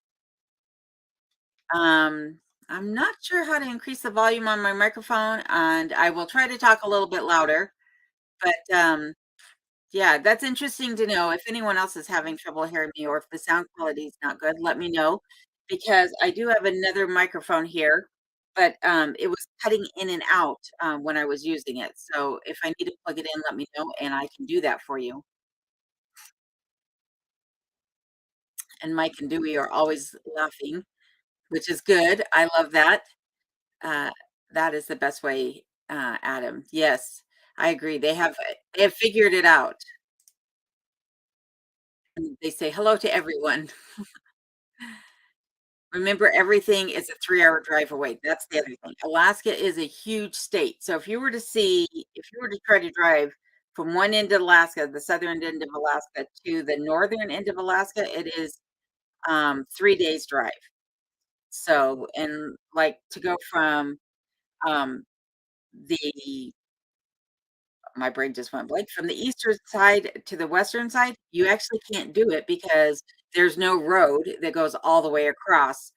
Um, I'm not sure how to increase the volume on my microphone, and I will try to talk a little bit louder. But yeah, that's interesting to know. If anyone else is having trouble hearing me or if the sound quality is not good, let me know because I do have another microphone here, but it was cutting in and out when I was using it. So if I need to plug it in, let me know and I can do that for you. And Mike and Dewey are always laughing, which is good. I love that. Uh, that is the best way, Adam. Yes, I agree. They have figured it out. And they say hello to everyone. Remember, everything is a 3-hour drive away. That's the other thing. Alaska is a huge state. So if you were to try to drive from one end of Alaska, the southern end of Alaska, to the northern end of Alaska, it is 3 days drive. So, and like to go from um, the my brain just went blank. From the eastern side to the western side, you actually can't do it because there's no road that goes all the way across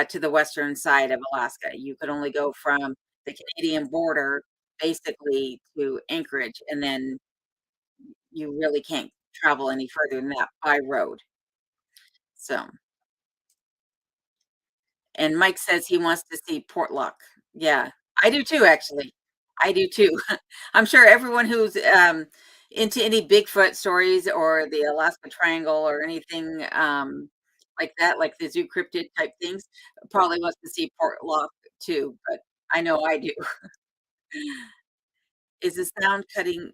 to the western side of Alaska. You could only go from the Canadian border basically to Anchorage, and then you really can't travel any further than that by road. So, and Mike says he wants to see Portlock. Yeah, I do too, actually. I do too. I'm sure everyone who's into any Bigfoot stories or the Alaska Triangle or anything like that, like the zoo cryptid type things, probably wants to see Portlock too. But I know I do. Is the sound cutting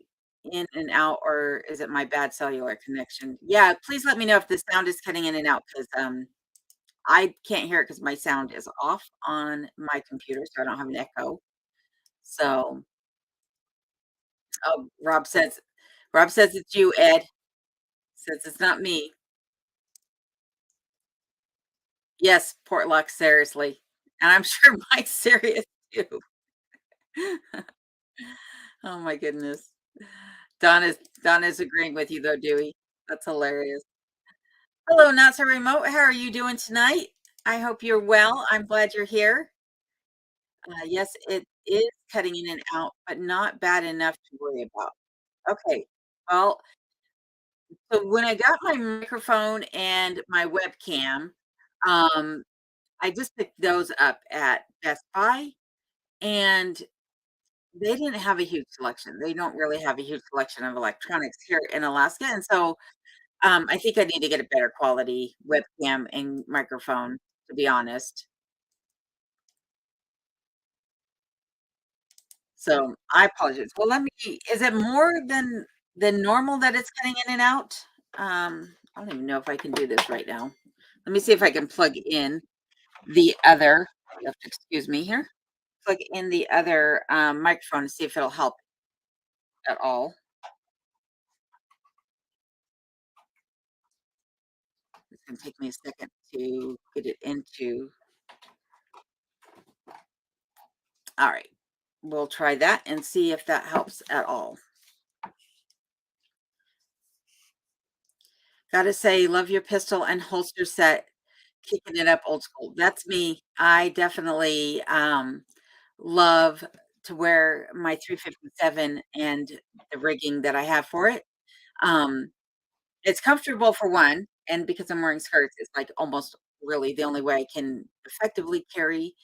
in and out, or is it my bad cellular connection? Yeah, please let me know if the sound is cutting in and out because I can't hear it because my sound is off on my computer, so I don't have an echo. So, oh, Rob says it's you, Ed. Says it's not me. Yes, Portlock, seriously. And I'm sure Mike's serious too. Oh my goodness. Donna's agreeing with you though, Dewey. That's hilarious. Hello, not so remote. How are you doing tonight? I hope you're well. I'm glad you're here. Yes, it is cutting in and out, but not bad enough to worry about. Okay. Well, so when I got my microphone and my webcam, um, I just picked those up at Best Buy, and they didn't have a huge selection. They don't really have a huge selection of electronics here in Alaska, and so, I think I need to get a better quality webcam and microphone, to be honest. So, I apologize. Well, let me is it more than normal that it's cutting in and out? I don't even know if I can do this right now. Let me see if I can plug in the other you have to excuse me here. Plug in the other, microphone to see if it'll help at all. It's gonna take me a second to get it into alright. We'll try that and see if that helps at all. Gotta say, love your pistol and holster set, kicking it up old school. That's me. I definitely, love to wear my 357 and the rigging that I have for it. Um, it's comfortable for one, and because I'm wearing skirts, it's, like, almost really the only way I can effectively carry,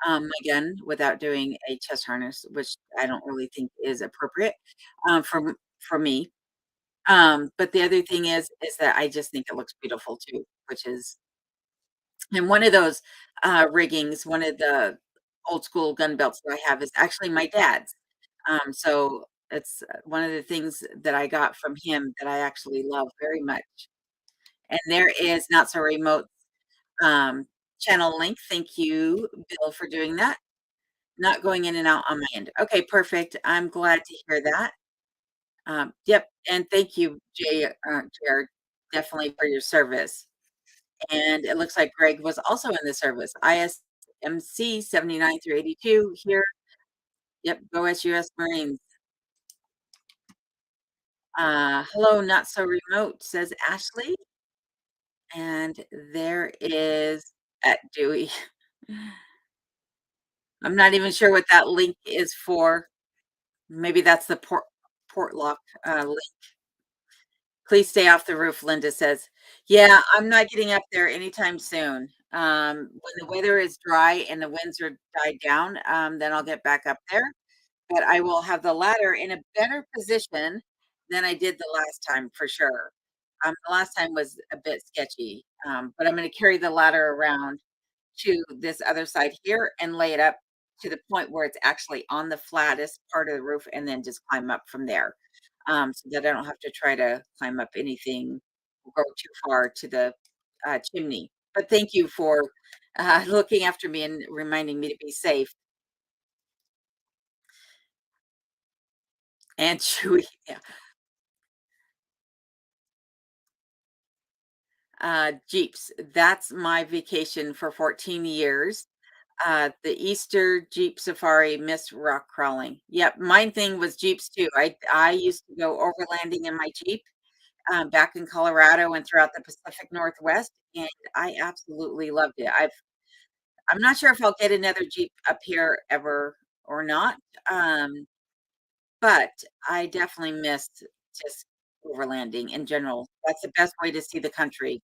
my gun without doing a chest harness, which I don't really think is appropriate, for me. But the other thing is that I just think it looks beautiful too, which is and one of those, riggings, one of the old school gun belts that I have is actually my dad's. So It's one of the things that I got from him that I actually love very much. And there is Not So Remote um, channel link. Thank you, Bill, for doing that. Not going in and out on my end. Okay, perfect. I'm glad to hear that. Yep, and thank you, JR, definitely for your service. And it looks like Greg was also in the service. ISMC 79 through 82 here. Yep, go SUS Marines. Hello, not so remote, says Ashley. And there is at Dewey. I'm not even sure what that link is for. Maybe that's the port lock link. Please stay off the roof, Linda says. Yeah, I'm not getting up there anytime soon. When the weather is dry and the winds are died down, then I'll get back up there. But I will have the ladder in a better position than I did the last time for sure. The last time was a bit sketchy, but I'm going to carry the ladder around to this other side here and lay it up to the point where it's actually on the flattest part of the roof and then just climb up from there, so that I don't have to try to climb up anything or go too far to the chimney. But thank you for looking after me and reminding me to be safe. And chewy, yeah. Jeeps. That's my vacation for 14 years. The Easter Jeep Safari, Miss Rock Crawling. Yep, mine thing was Jeeps too. I used to go overlanding in my Jeep, back in Colorado and throughout the Pacific Northwest, and I absolutely loved it. I'm not sure if I'll get another Jeep up here ever or not, um, but I definitely missed just overlanding in general. That's the best way to see the country.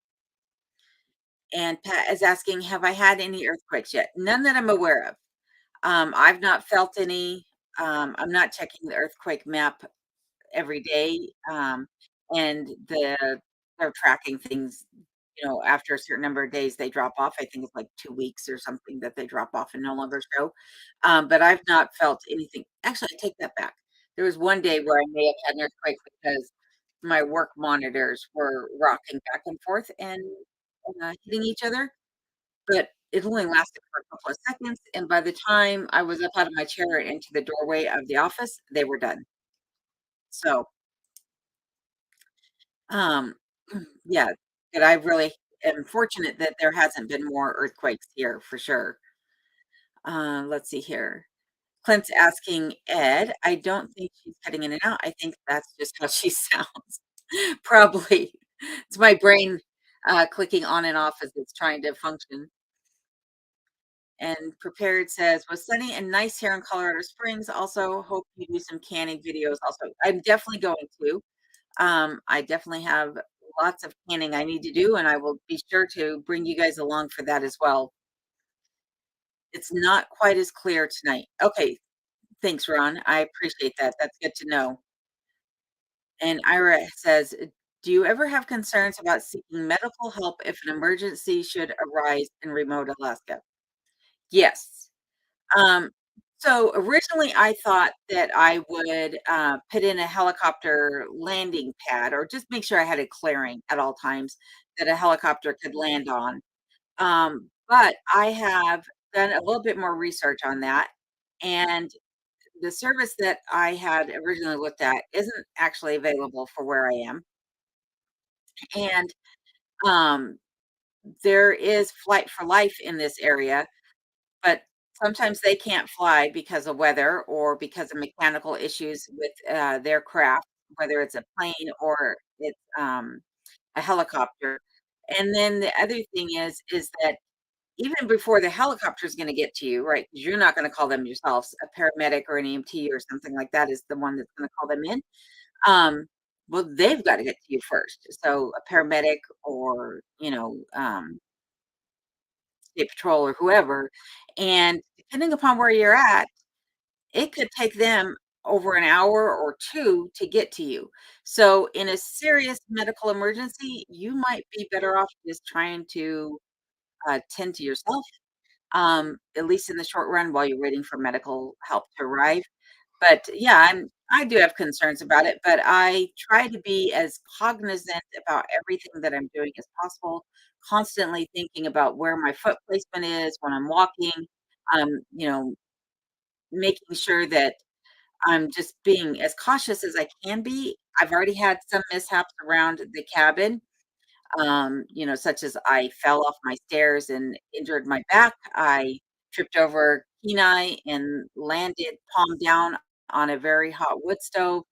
And Pat is asking, have I had any earthquakes yet? None that I'm aware of. I've not felt any. I'm not checking the earthquake map every day. And they're tracking things, after a certain number of days they drop off. I think it's like 2 weeks or something that they drop off and no longer show. But I've not felt anything. Actually, I take that back. There was one day where I may have had an earthquake because my work monitors were rocking back and forth and hitting each other, but it only lasted for a couple of seconds, and by the time I was up out of my chair and into the doorway of the office, they were done. So, um, yeah, but I really am fortunate that there hasn't been more earthquakes here for sure. Let's see here. Clint's asking Ed, I don't think she's cutting in and out. I think that's just how she sounds. Probably. It's my brain, clicking on and off as it's trying to function. And Prepared says, "Was sunny and nice here in Colorado Springs. Also, hope you do some canning videos also." I'm definitely going to. I definitely have lots of canning I need to do, and I will be sure to bring you guys along for that as well. It's not quite as clear tonight. Okay, thanks, Ron. I appreciate that. That's good to know. And Ira says, "Do you ever have concerns about seeking medical help if an emergency should arise in remote Alaska?" Yes. Um, so originally I thought that I would, put in a helicopter landing pad or just make sure I had a clearing at all times that a helicopter could land on. But I have done a little bit more research on that, and the service that I had originally looked at isn't actually available for where I am. And, um, there is Flight for Life in this area, but sometimes they can't fly because of weather or because of mechanical issues with, their craft, whether it's a plane or it's, a helicopter. And then the other thing is that even before the helicopter is gonna get to you, right? 'Cause you're not gonna call them yourselves, a paramedic or an EMT or something like that is the one that's gonna call them in. Um, well, they've gotta get to you first. So a paramedic or, state patrol or whoever, and depending upon where you're at, it could take them over an hour or 2 to get to you. So, in a serious medical emergency, you might be better off just trying to, tend to yourself, at least in the short run while you're waiting for medical help to arrive. But, yeah, I do have concerns about it, but I try to be as cognizant about everything that I'm doing as possible, constantly thinking about where my foot placement is when I'm walking, you know, making sure that I'm just being as cautious as I can be. I've already had some mishaps around the cabin, such as I fell off my stairs and injured my back. I tripped over Kenai and landed palm down on a very hot wood stove,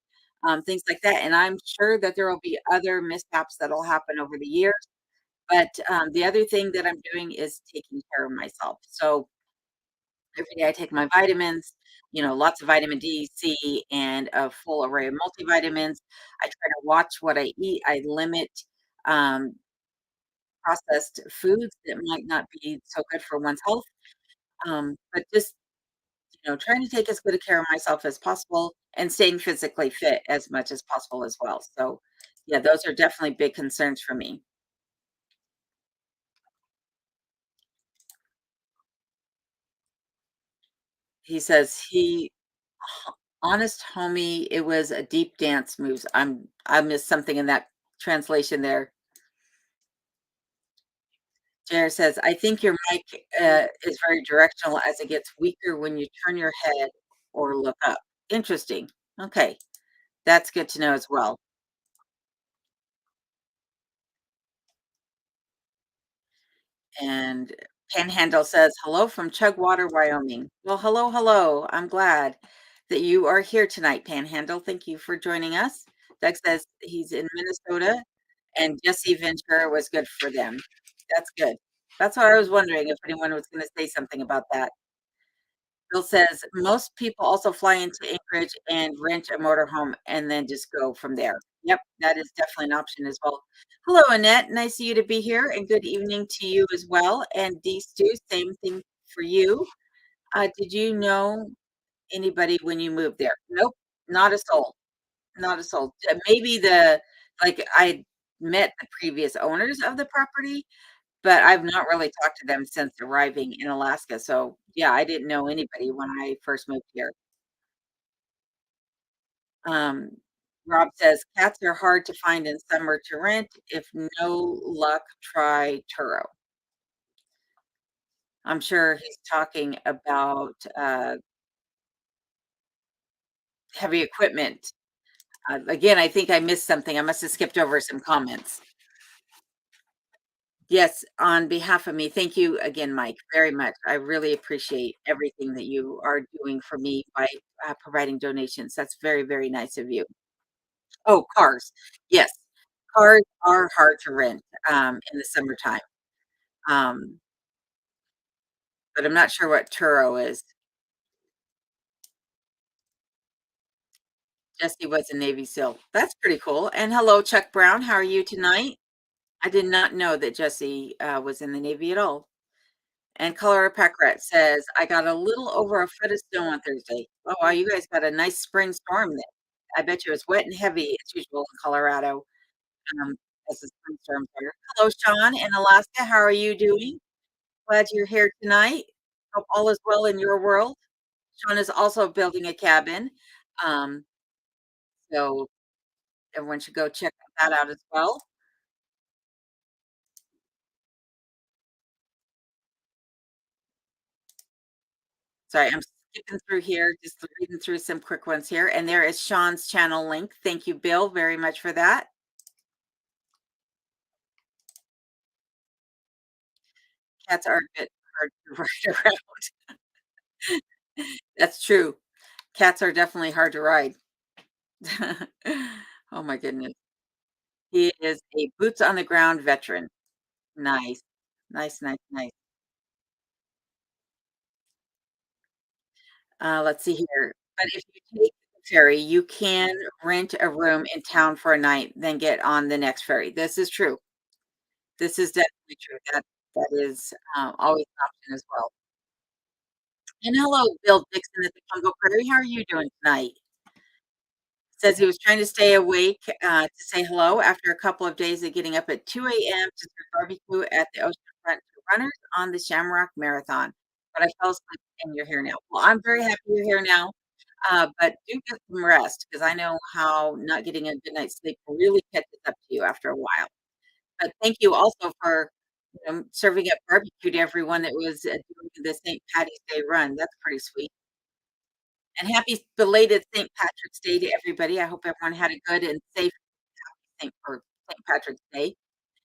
things like that. And I'm sure that there will be other mishaps that'll happen over the years. But the other thing that I'm doing is taking care of myself. So every day I take my vitamins, lots of vitamin D, C, and a full array of multivitamins. I try to watch what I eat. I limit um, processed foods that might not be so good for one's health. But just, trying to take as good a care of myself as possible and staying physically fit as much as possible as well. So, yeah, those are definitely big concerns for me. He says honest homie, it was a deep dance moves. I missed something in that translation there. Jared says, I think your mic is very directional as it gets weaker when you turn your head or look up. Interesting. Okay. That's good to know as well. And Panhandle says, "Hello from Chugwater, Wyoming." Well, hello, hello. I'm glad that you are here tonight, Panhandle. Thank you for joining us. Doug says he's in Minnesota and Jesse Ventura was good for them. That's good. That's what I was wondering if anyone was going to say something about that. Bill says most people also fly into Anchorage and rent a motorhome and then just go from there. Yep, that is definitely an option as well. Hello, Annette. Nice of you to be here, and good evening to you as well. And D Stu, same thing for you. Did you know anybody when you moved there? Nope, not a soul. Not a soul. Maybe I met the previous owners of the property, but I've not really talked to them since arriving in Alaska, so, yeah, I didn't know anybody when I first moved here. Um, Rob says, "Cats are hard to find in summer to rent. If no luck, try Turo." I'm sure he's talking about, heavy equipment. Again, I think I missed something. I must have skipped over some comments. Yes, on behalf of me, thank you again, Mike, very much. I really appreciate everything that you are doing for me by, providing donations. That's very, very nice of you. Oh, cars. Yes, cars are hard to rent, in the summertime, um, but I'm not sure what Turo is. Jesse was a Navy SEAL. That's pretty cool, and hello, Chuck Brown, how are you tonight? I did not know that Jesse, was in the Navy at all. And Colorado Packrat says, "I got a little over a foot of snow on Thursday." Oh, wow, you guys got a nice spring storm then. I bet you it's wet and heavy as usual in Colorado, um, as the spring storms are. Hello, Sean in Alaska. How are you doing? Glad you're here tonight. Hope all is well in your world. Sean is also building a cabin, um, so everyone should go check that out as well. Sorry, I'm skipping through here, just reading through some quick ones here, and there is Sean's channel link. Thank you, Bill, very much for that. Cats are a bit hard to ride around. That's true. Cats are definitely hard to ride. Oh my goodness. He is a boots on the ground veteran. Nice. Nice, nice, nice. Let's see here. But if you take the ferry, you can rent a room in town for a night, then get on the next ferry. This is true. This is definitely true. That is, always an option as well. And hello, Bill Dixon at the Congo Prairie. How are you doing tonight? Says he was trying to stay awake, to say hello after a couple of days of getting up at 2 AM to serve barbecue at the oceanfront to runners on the Shamrock Marathon, but I fell asleep and you're here now. Well, I'm very happy you're here now. But do get some rest because I know how not getting a good night's sleep really catches up to you after a while. But thank you also for, serving up barbecue to everyone that was, doing the St. Patty's Day run. That's pretty sweet. And happy belated St. Patrick's Day to everybody. I hope everyone had a good and safe St. Patrick's Day.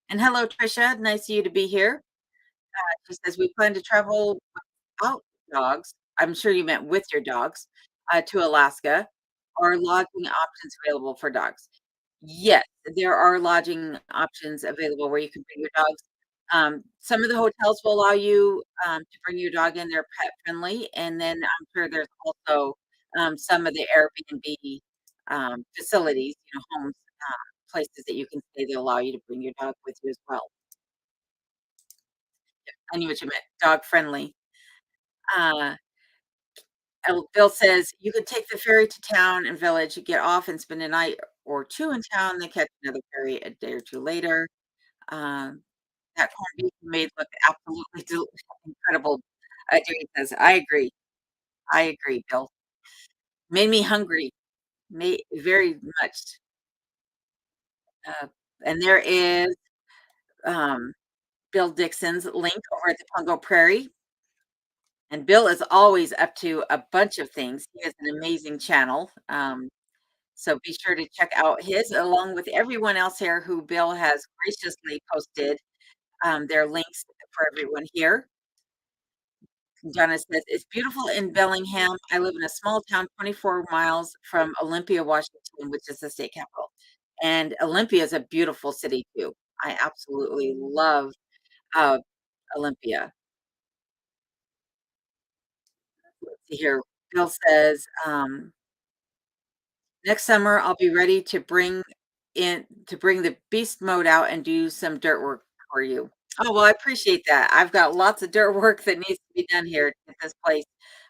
And hello, Trisha. Nice of you to be here. She says we plan to travel without dogs. I'm sure you meant with your dogs to Alaska. Are lodging options available for dogs? Yes, there are lodging options available where you can bring your dogs. Some of the hotels will allow you to bring your dog in. They're pet friendly, and then I'm sure there's also some of the Airbnb facilities, homes, places that you can stay that allow you to bring your dog with you as well. I knew what you meant, dog friendly. Uh, Bill says you could take the ferry to town and village, get off and spend a night or two in town, then catch another ferry a day or two later. Um, that corned beef you made look absolutely incredible. Dewey says, I agree. I agree, Bill. Made me hungry. Made very much. Uh, and there is um, Bill Dixon's link over at the Pungo Prairie. And Bill is always up to a bunch of things. He has an amazing channel. So be sure to check out his, along with everyone else here who Bill has graciously posted their links for everyone here. Donna says, it's beautiful in Bellingham. I live in a small town 24 miles from Olympia, Washington, which is the state capital. And Olympia is a beautiful city too. I absolutely love uh, Olympia. Let's see here. Bill says, next summer I'll be ready to bring the beast mode out and do some dirt work for you. Oh, well, I appreciate that. I've got lots of dirt work that needs to be done here at this place,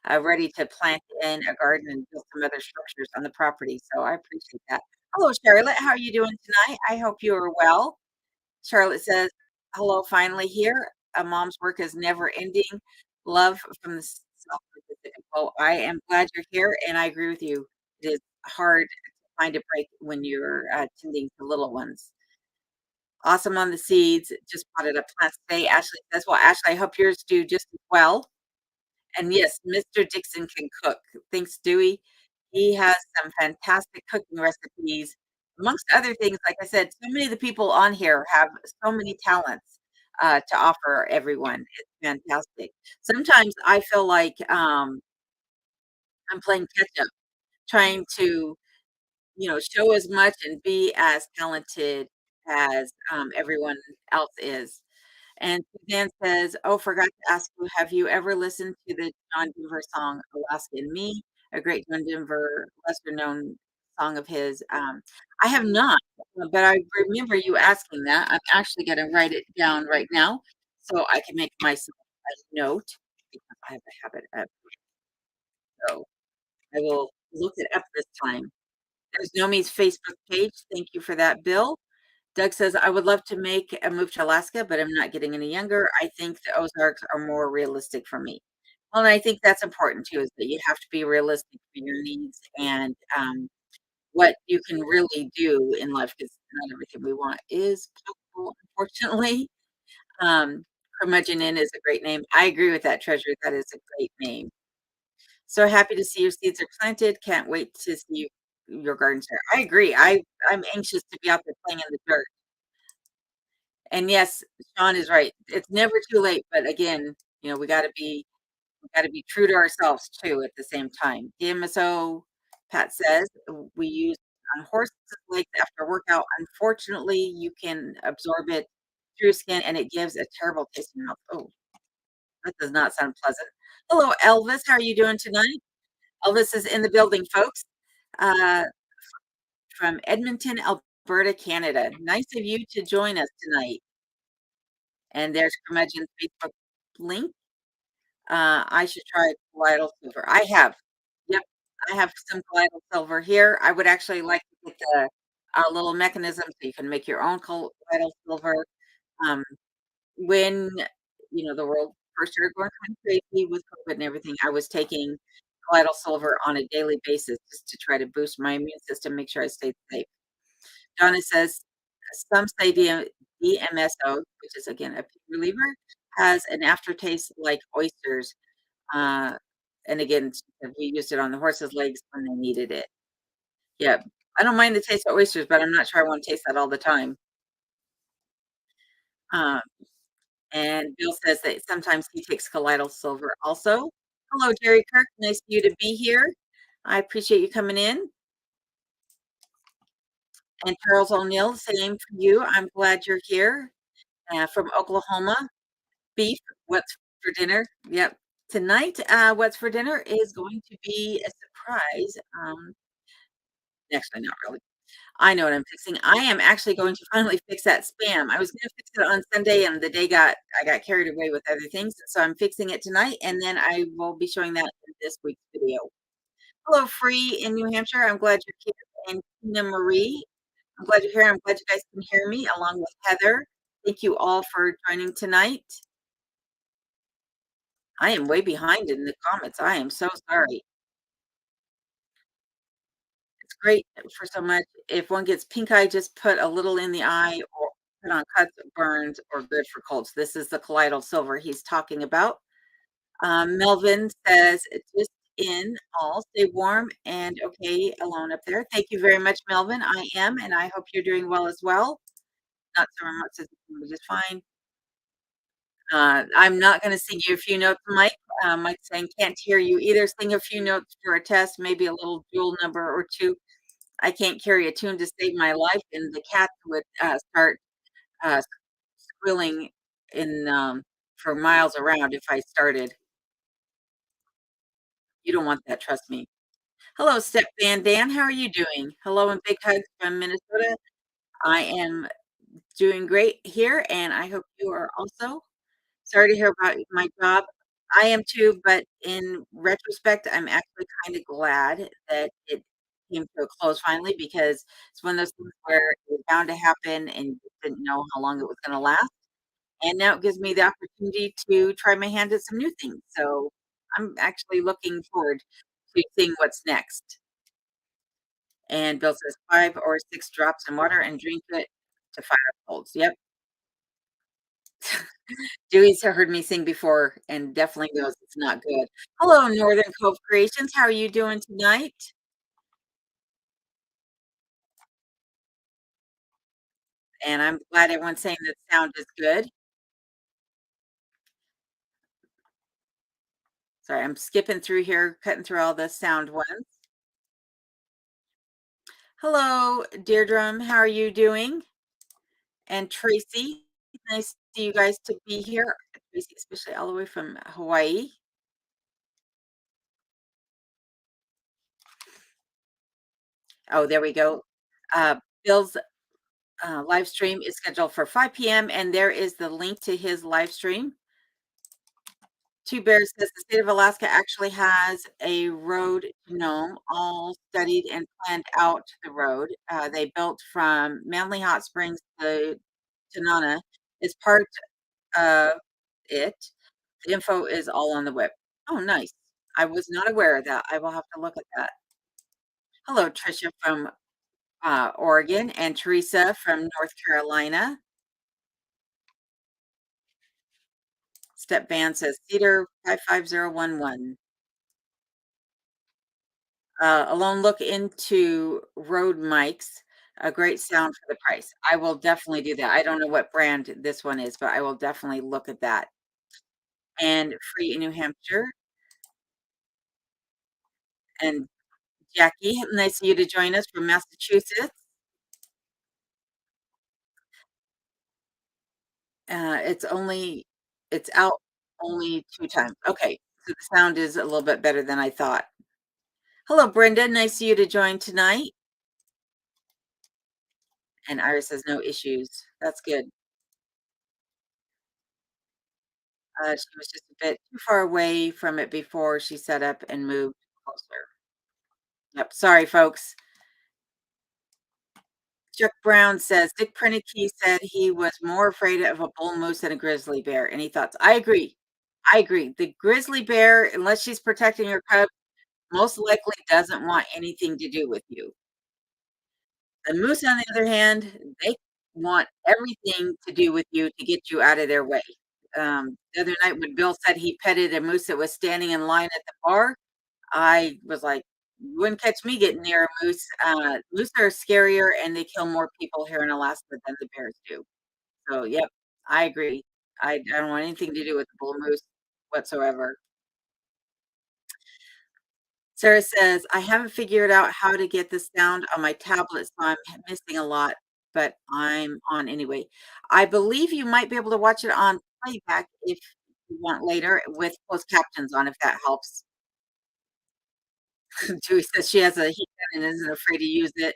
ready to plant in a garden and build some other structures on the property. So I appreciate that. Hello, Charlotte. How are you doing tonight? I hope you are well. Charlotte says, hello, finally here. A mom's work is never ending. Love from the South Pacific. Well, I am glad you're here, and I agree with you. It is hard to find a break when you're tending to little ones. Awesome on the seeds. Just potted up plants today. Ashley says, well, Ashley, I hope yours do just as well. And yes, Mr. Dixon can cook. Thanks, Dewey. He has some fantastic cooking recipes. Amongst other things, like I said, so many of the people on here have so many talents to offer everyone. It's fantastic. Sometimes I feel like I'm playing catch up, trying to, show as much and be as talented as everyone else is. And Suzanne says, "Oh, forgot to ask you, have you ever listened to the John Denver song Alaska and Me? A great John Denver, lesser known song of his." I have not, but I remember you asking that. I'm actually going to write it down right now so I can make myself a note because I have a habit of, so I will look it up this time. There's Nomi's Facebook page. Thank you for that, Bill. Doug says, I would love to make a move to Alaska, but I'm not getting any younger. I think the Ozarks are more realistic for me. Well, and I think that's important too, is that you have to be realistic for your needs and what you can really do in life, because not everything we want is possible, unfortunately. Um, Curmudgeon Inn is a great name. I agree with that, Treasure. That is a great name. So happy to see your seeds are planted. Can't wait to see your gardens there. I agree. I'm anxious to be out there playing in the dirt. And yes, Sean is right. It's never too late, but again, we gotta be true to ourselves too at the same time. DMSO Pat says we use on horses' legs after workout. Unfortunately, you can absorb it through skin and it gives a terrible taste in your mouth. Oh, that does not sound pleasant. Hello, Elvis. How are you doing tonight? Elvis is in the building, folks. Uh, from Edmonton, Alberta, Canada. Nice of you to join us tonight. And there's Curmudgeon's Facebook link. I should try colloidal silver. I have. Yep, I have some colloidal silver here. I would actually like to get the little mechanism so you can make your own colloidal silver. Um, when the world first started going kind of crazy with COVID and everything, I was taking Colloidal silver on a daily basis just to try to boost my immune system, make sure I stay safe. Donna says, some say DMSO, which is again a pain reliever, has an aftertaste like oysters. Uh, and again, we used it on the horse's legs when they needed it. Yeah, I don't mind the taste of oysters, but I'm not sure I want to taste that all the time. Um, and Bill says that sometimes he takes colloidal silver also. Hello, Jerry Kirk. Nice for you to be here. I appreciate you coming in. And Charles O'Neill, same for you. I'm glad you're here. From Oklahoma. Beef, what's for dinner? Yep. Tonight, what's for dinner is going to be a surprise. Actually, not really. I know what I'm fixing. I am actually going to finally fix that spam. I was gonna fix it on Sunday, and I got carried away with other things, so I'm fixing it tonight, and then I will be showing that in this week's video. Hello, Free in New Hampshire. I'm glad you're here, and Tina Marie. I'm glad you're here. I'm glad you guys can hear me along with Heather. Thank you all for joining tonight. I am way behind in the comments. I am so sorry. It's great for so much. If one gets pink eye, just put a little in the eye or put on cuts, burns, or good for colds. This is the colloidal silver he's talking about. Melvin says, just in all, stay warm and okay alone up there. Thank you very much, Melvin. I am, and I hope you're doing well as well. Not so much as just fine. I'm not gonna sing you a few notes, Mike. Mike's saying, "Can't hear you either. Sing a few notes for a test, maybe a little dual number or 2. I can't carry a tune to save my life," and the cats would, start, uh, squealing in, for miles around if I started. You don't want that, trust me. Hello, Step Van Dan, how are you doing? Hello, and big hugs from Minnesota. I am doing great here, and I hope you are also. Sorry to hear about my job. I am too, but in retrospect, I'm actually kinda glad that it came to a close finally because it's one of those things where it was bound to happen and you didn't know how long it was gonna last, and now it gives me the opportunity to try my hand at some new things, so I'm actually looking forward to seeing what's next. And Bill says 5 or 6 drops in water and drink it to fight off colds. Yep. Dewey's heard me sing before and definitely knows it's not good. Hello, Northern Cove Creations. How are you doing tonight? And I'm glad everyone's saying that sound is good. Sorry, I'm skipping through here, cutting through all the sound ones. Hello, Deirdre. How are you doing? And Tracy, nice to see you guys to be here. Tracy, especially all the way from Hawaii. Oh, there we go. Bill's live stream is scheduled for 5 p.m. and there is the link to his live stream. Two Bears says the state of Alaska actually has a road to Nome, all studied and planned out the road. They built from Manly Hot Springs to Tanana is part of it. The info is all on the web. Oh, nice. I was not aware of that. I will have to look at that. Hello, Tricia from Oregon and Teresa from North Carolina. Step Van says Cedar 55011. Alone look into Rode mics, a great sound for the price. I will definitely do that. I don't know what brand this one is, but I will definitely look at that. And Free in New Hampshire and Jackie, nice of you to join us from Massachusetts. It's out only 2 times. Okay, so the sound is a little bit better than I thought. Hello, Brenda, nice of you to join tonight. And Iris says no issues. That's good. She was just a bit too far away from it before she set up and moved closer. Yep, sorry, folks. Chuck Brown says Dick Prenneke said he was more afraid of a bull moose than a grizzly bear. Any thoughts? I agree. I agree. The grizzly bear, unless she's protecting her cub, most likely doesn't want anything to do with you. The moose, on the other hand, they want everything to do with you to get you out of their way. The other night when Bill said he petted a moose that was standing in line at the bar, I was like, "You wouldn't catch me getting near a moose." Moose are scarier and they kill more people here in Alaska than the bears do. So, yep, I agree. I don't want anything to do with the bull moose whatsoever. Sarah says, "I haven't figured out how to get the sound on my tablet, so I'm missing a lot, but I'm on anyway." I believe you might be able to watch it on playback if you want later with closed captions on, if that helps. Julie says she has a headset and isn't afraid to use it.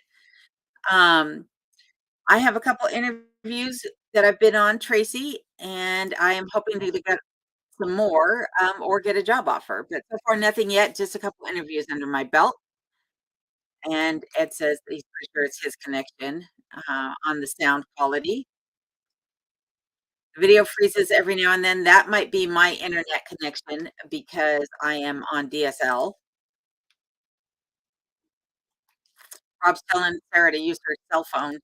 Um, I have a couple interviews that I've been on, Tracy, and I am hoping to get some more, or get a job offer, but so far nothing yet, just a couple interviews under my belt. And Ed says that he's pretty sure it's his connection, on the sound quality. The video freezes every now and then. That might be my internet connection because I am on DSL. Rob's telling Sarah to use her cell phone,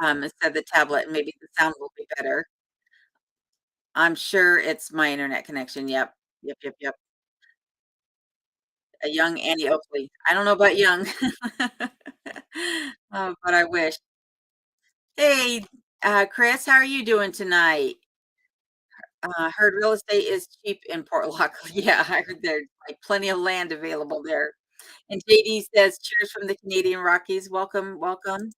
instead of the tablet, and maybe the sound will be better. I'm sure it's my internet connection. Yep. Yep, yep, yep. A young Annie Oakley. I don't know about young. Oh, but I wish. Hey, Chris, how are you doing tonight? Heard real estate is cheap in Port Lockwood. Yeah, I heard there's, like, plenty of land available there. And JD says, "Cheers from the Canadian Rockies." Welcome, welcome.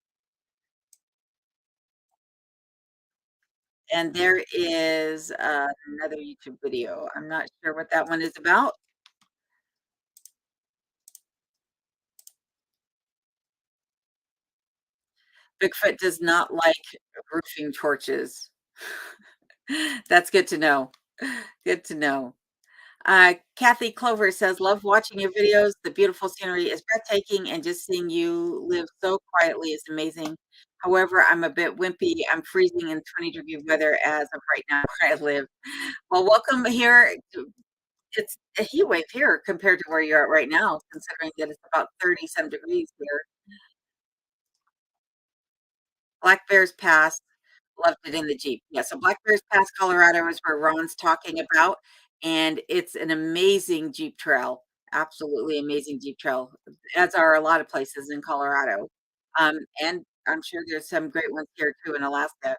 And there is, another YouTube video. I'm not sure what that one is about. Bigfoot does not like roofing torches. That's good to know. Good to know. Kathy Clover says, "Love watching your videos. The beautiful scenery is breathtaking, and just seeing you live so quietly is amazing. However, I'm a bit wimpy. I'm freezing in 20-degree weather as of right now where I live." Well, welcome here. It's a heat wave here compared to where you're at right now, considering that it's about 30 some degrees here. Black Bears Pass, loved it in the Jeep. Yeah, so Black Bears Pass, Colorado is where Ron's talking about, and it's an amazing Jeep trail, absolutely amazing Jeep trail, as are a lot of places in Colorado. And I'm sure there's some great ones here too in Alaska.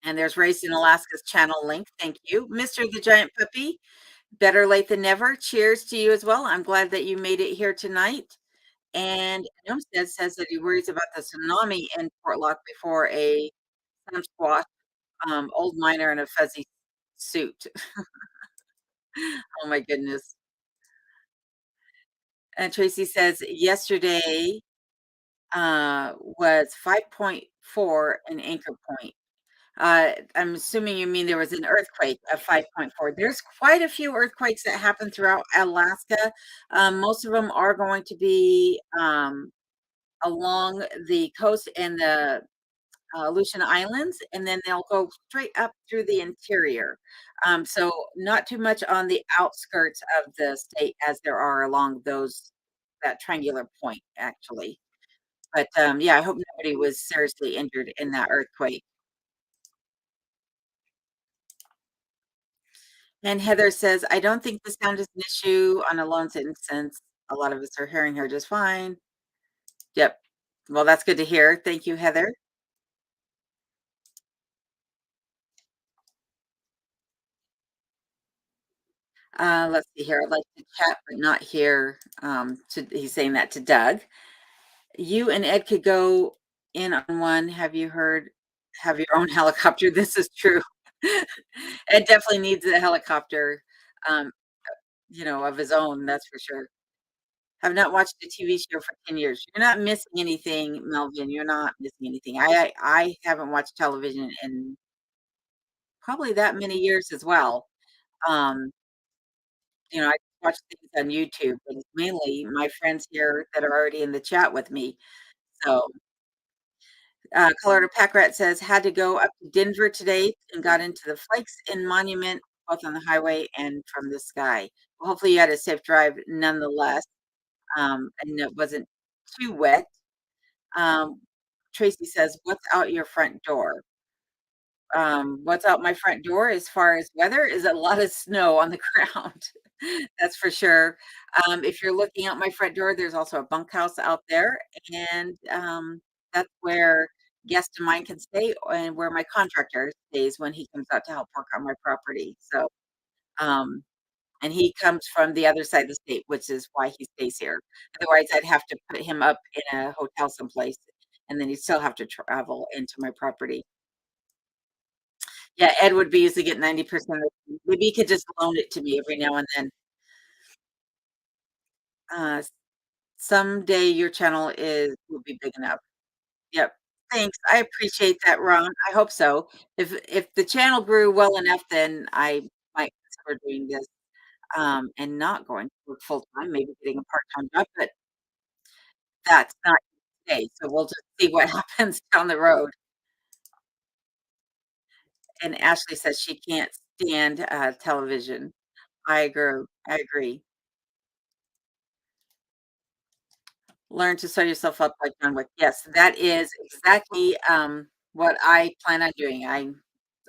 And there's Race in Alaska's channel link. Thank you. Mr. the Giant Puppy, better late than never. Cheers to you as well. I'm glad that you made it here tonight. And Nomstead says that he worries about the tsunami in Port Luck before a Sasquatch, old miner in a fuzzy suit. Oh my goodness. And Tracy says yesterday was 5.4 an anchor point. I'm assuming you mean there was an earthquake of 5.4. There's quite a few earthquakes that happen throughout Alaska. Most of them are going to be along the coast and the Aleutian Islands, and then they'll go straight up through the interior. So not too much on the outskirts of the state as there are along those that triangular point, actually. But yeah, I hope nobody was seriously injured in that earthquake. And Heather says, "I don't think the sound is an issue on a lone sentence since a lot of us are hearing her just fine." Yep. Well, that's good to hear. Thank you, Heather. Let's see here. I'd like to chat, but not hear. He's saying that to Doug. You and Ed could go in on one. Have you heard? Have your own helicopter. This is true. Ed definitely needs a helicopter, um, of his own. That's for sure. Have not watched a TV show for 10 years. You're not missing anything, Melvin. You're not missing anything. I haven't watched television in probably that many years as well. Um, I watch things on YouTube, but it's mainly my friends here that are already in the chat with me. So, Colorado Pack Rat says, "Had to go up to Denver today and got into the Flakes in Monument both on the highway and from the sky. Well, hopefully you had a safe drive nonetheless, and it wasn't too wet. Um, Tracy says, "What's out your front door?" What's out my front door as far as weather is a lot of snow on the ground. That's for sure. If you're looking out my front door, there's also a bunkhouse out there, and that's where guests of mine can stay and where my contractor stays when he comes out to help work on my property. So, um, and he comes from the other side of the state, which is why he stays here. Otherwise, I'd have to put him up in a hotel someplace, and then he'd still have to travel into my property. Yeah, Ed would be usually get 90% of it. Maybe he could just loan it to me every now and then. Uh, Someday your channel will be big enough. Yep. Thanks. I appreciate that, Ron. I hope so. If the channel grew well enough, then I might consider doing this, and not going to work full time, maybe getting a part-time job, but that's not today. So we'll just see what happens down the road. And Ashley says she can't stand television. I agree. I agree. Learn to sew yourself up like John Wick. Yes, that is exactly, what I plan on doing. I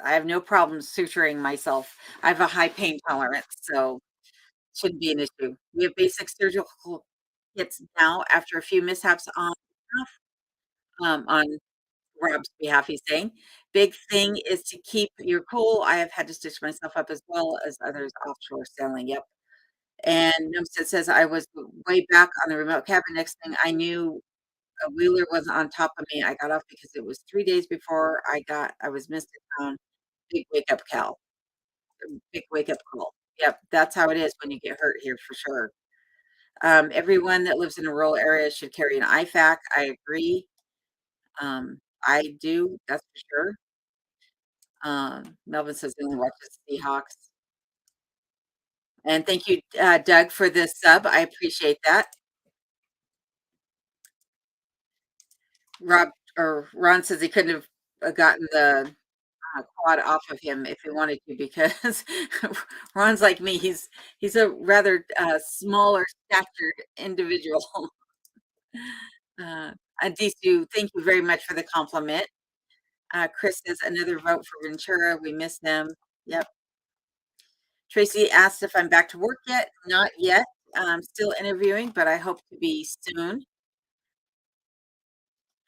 have no problem suturing myself. I have a high pain tolerance, so shouldn't be an issue. We have basic surgical kits now after a few mishaps on Rob's behalf, he's saying. Big thing is to keep your cool. I have had to stitch myself up as well as others offshore sailing. Yep. And Numstead says I was way back on the remote cabin. Next thing I knew, a wheeler was on top of me. I got off because it was 3 days before I was missed in town. Big wake up call. Big wake up call. Yep, that's how it is when you get hurt here for sure. Everyone that lives in a rural area should carry an IFAK. I agree. I do, that's for sure. Melvin says he only watches Seahawks. And thank you, Doug, for this sub. I appreciate that. Rob or Ron says he couldn't have gotten the quad off of him if he wanted to because Ron's like me. He's a rather smaller statured individual. uh, Adisu, thank you very much for the compliment. Chris says another vote for Ventura. We miss him. Yep. Tracy asked if I'm back to work yet. Not yet. I'm still interviewing, but I hope to be soon.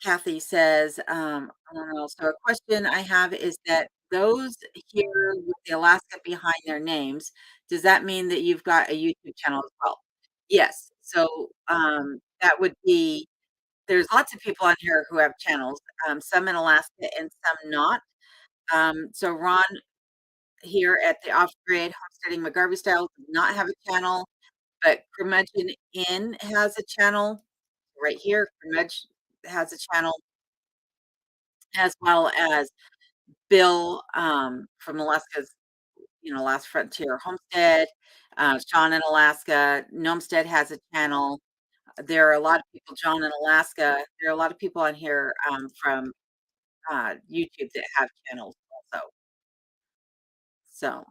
Kathy says, I don't know. So a question I have is that those here with the Alaska behind their names, does that mean that you've got a YouTube channel as well? Yes. So that would be there's lots of people on here who have channels, some in Alaska and some not. So Ron here at the Off Grid Homesteading McGarvey Style does not have a channel, but Curmudgeon Inn has a channel right here. Curmudgeon has a channel as well as Bill, from Alaska's, Last Frontier Homestead, Sean in Alaska, Gnomestead has a channel. There are a lot of people, John in Alaska, there are a lot of people on here, from, YouTube that have channels also. So,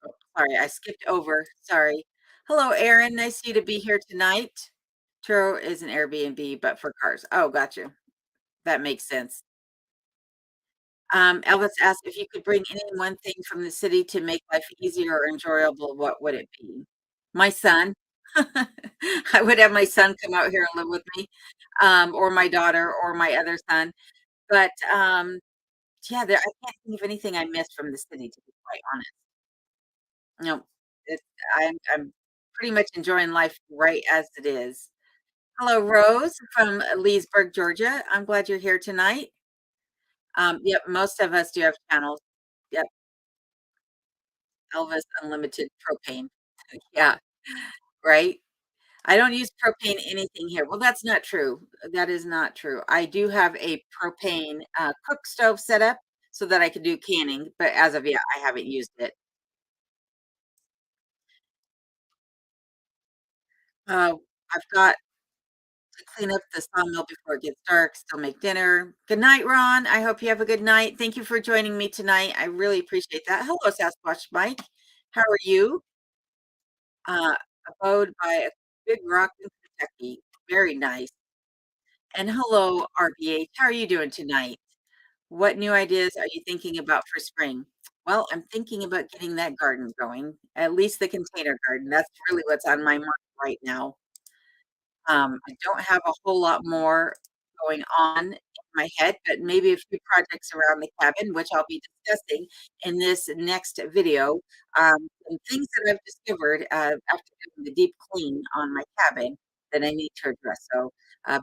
oh, sorry, I skipped over, sorry. Hello, Erin, nice you to be here tonight. Turo is an Airbnb, but for cars. Oh, got you. That makes sense. Elvis asked if you could bring any one thing from the city to make life easier or enjoyable, what would it be? My son. I would have my son come out here and live with me, or my daughter or my other son. But, yeah, I can't think of anything I missed from the city, to be quite honest. No, it's I'm pretty much enjoying life right as it is. Hello, Rose from Leesburg, Georgia. I'm glad you're here tonight. Yep, most of us do have channels. Yep, Elvis Unlimited Propane. Yeah, right? I don't use propane anything here. Well, that's not true. That is not true. I do have a propane, cook stove set up so that I can do canning, but as of yet, I haven't used it. Uh, I've got to clean up the sawmill before it gets dark, still make dinner. Good night, Ron. I hope you have a good night. Thank you for joining me tonight. I really appreciate that. Hello, Sasquatch Mike. How are you? Uh, Abode by a big rock in Kentucky. Very nice. And hello, RBH. How are you doing tonight? What new ideas are you thinking about for spring? Well, I'm thinking about getting that garden going, at least the container garden. That's really what's on my mind right now. I don't have a whole lot more going on in my head, but maybe a few projects around the cabin, which I'll be discussing in this next video. Some things that I've discovered after doing the deep clean on my cabin that I need to address. So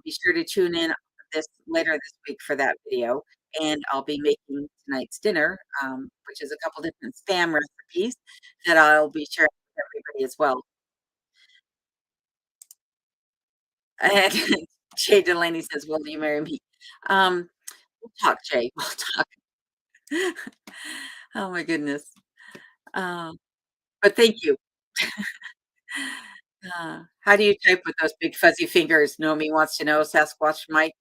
be sure to tune in this later this week for that video. And I'll be making tonight's dinner, which is a couple different spam recipes that I'll be sharing with everybody as well. And Jay Delaney says, "Will you marry me?" Um, we'll talk, Jay. We'll talk. Oh my goodness. Um, but thank you. How do you type with those big fuzzy fingers? Nomi wants to know, Sasquatch Mike.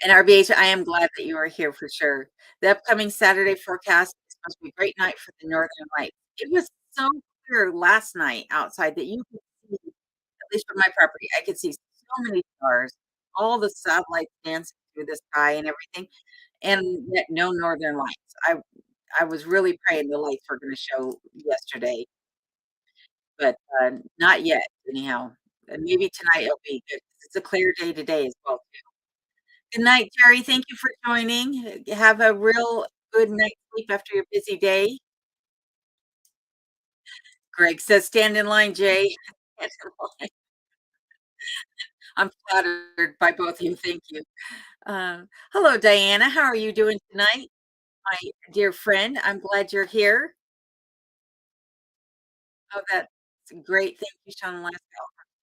And RBH, I am glad that you are here for sure. The upcoming Saturday forecast is supposed to be a great night for the Northern Lights. It was so clear last night outside that you could see, at least from my property, I could see so many stars, all the satellites dancing through the sky and everything, and yet no northern lights. I was really praying the lights were gonna show yesterday, but, not yet anyhow. And maybe tonight it'll be good 'cause it's a clear day today as well too. Good night, Jerry. Thank you for joining. Have a real good night's sleep after your busy day. Greg says, "Stand in line, Jay." Stand in line. I'm flattered by both of you. Thank you. Hello, Diana. How are you doing tonight? My dear friend, I'm glad you're here. Oh, that's great. Thank you, Sean Alaska.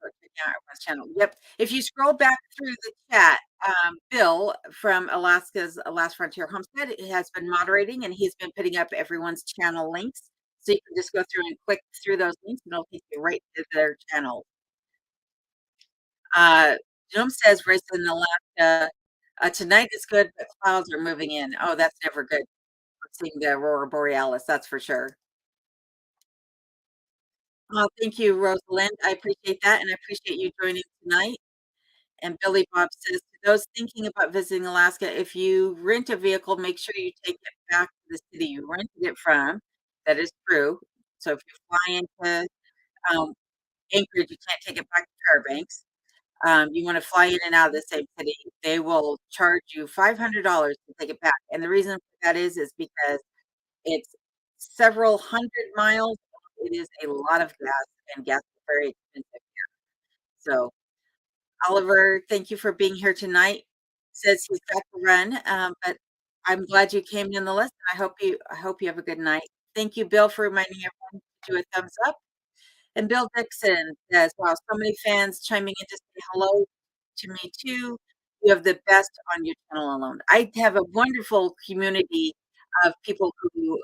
I'll check out everyone's channel. Yep. If you scroll back through the chat, Bill from Last Frontier Homestead has been moderating and he's been putting up everyone's channel links. So you can just go through and click through those links and it'll take you right to their channel. Uh, Jim says race in Alaska. Tonight is good, but clouds are moving in. Oh, that's never good. Seeing the aurora borealis, that's for sure. Oh, thank you, Rosalind. I appreciate that, and I appreciate you joining tonight. And Billy Bob says, to those thinking about visiting Alaska, if you rent a vehicle, make sure you take it back to the city you rented it from. That is true. So if you fly into um, Anchorage, you can't take it back to Fairbanks. You want to fly in and out of the same city, they will charge you $500 to take it back. And the reason for that is because it's several hundred miles. It is a lot of gas, and gas is very expensive here. So, Oliver, thank you for being here tonight. Says he's got to run, but I'm glad you came nonetheless. I hope you have a good night. Thank you, Bill, for reminding everyone to do a thumbs up. And Bill Dixon says, "Wow, so many fans chiming in to say hello to me too. You have the best on your channel alone." I have a wonderful community of people who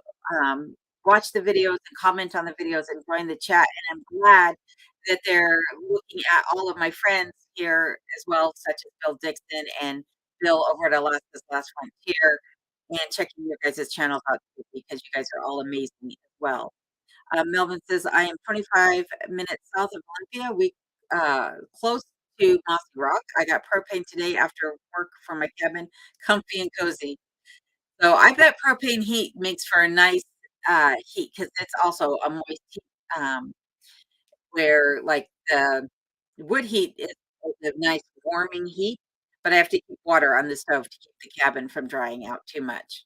watch the videos and comment on the videos and join the chat, and I'm glad that they're looking at all of my friends here as well, such as Bill Dixon and Bill over at Alaska's Last Frontier, and checking your guys' channels out too, because you guys are all amazing as well. Melvin says, "I am 25 minutes south of Olympia. Close to Mossy Rock. I got propane today after work for my cabin, comfy and cozy." So I bet propane heat makes for a nice heat because it's also a moist heat, where like the wood heat is a nice warming heat, but I have to keep water on the stove to keep the cabin from drying out too much.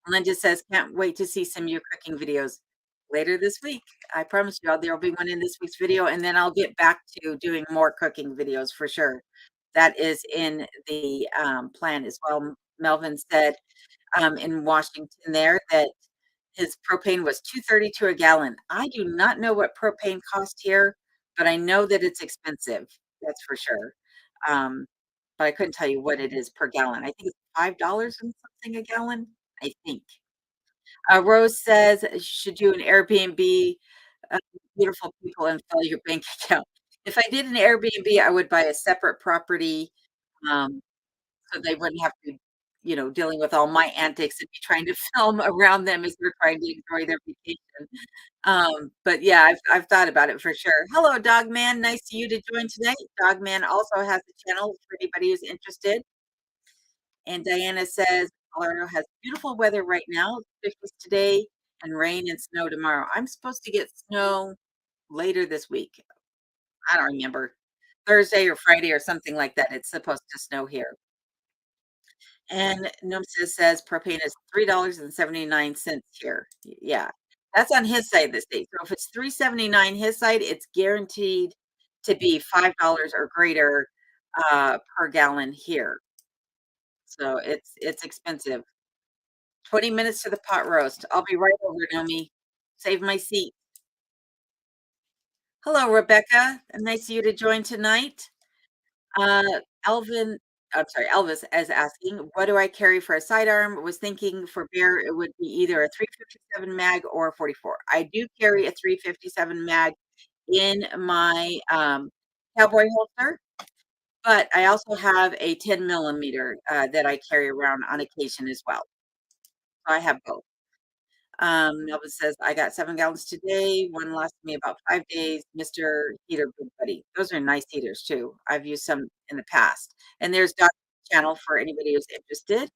Linda says, "Can't wait to see some of your cooking videos later this week. I promise you, there will be one in this week's video, and then I'll get back to doing more cooking videos for sure. That is in the plan as well." Melvin said in Washington there that his propane was 2.32 a gallon. I do not know what propane cost here, but I know that it's expensive. That's for sure. Um, but I couldn't tell you what it is per gallon. I think it's $5 and something a gallon. I think. Rose says you should do an Airbnb, uh, beautiful people and fill your bank account. If I did an Airbnb, I would buy a separate property, um, so they wouldn't have to, dealing with all my antics and me trying to film around them as they're trying to enjoy their vacation. But yeah, I've thought about it for sure. Hello, Dogman. Nice to you to join tonight. Dogman also has a channel for anybody who's interested. And Diana says Colorado has beautiful weather right now, 50s today, and rain and snow tomorrow. I'm supposed to get snow later this week. I don't remember. Thursday or Friday or something like that. It's supposed to snow here. And Nomsa says propane is $3.79 here. Yeah. That's on his side of the state. So if it's 3.79 his side, it's guaranteed to be $5 or greater per gallon here. So it's expensive. 20 minutes to the pot roast. I'll be right over, Nomi. Save my seat. Hello, Rebecca. Nice of you to join tonight. Uh, Elvin, I'm sorry, Elvis is asking, what do I carry for a sidearm? Was thinking for bear, it would be either a 357 mag or a 44. I do carry a 357 mag in my cowboy holster, but I also have a 10 millimeter that I carry around on occasion as well. So I have both. Melvin says, I got 7 gallons today. One lasted me about 5 days. Mr. Heater Good Buddy. Those are nice heaters too. I've used some in the past. And there's Doc's channel for anybody who's interested.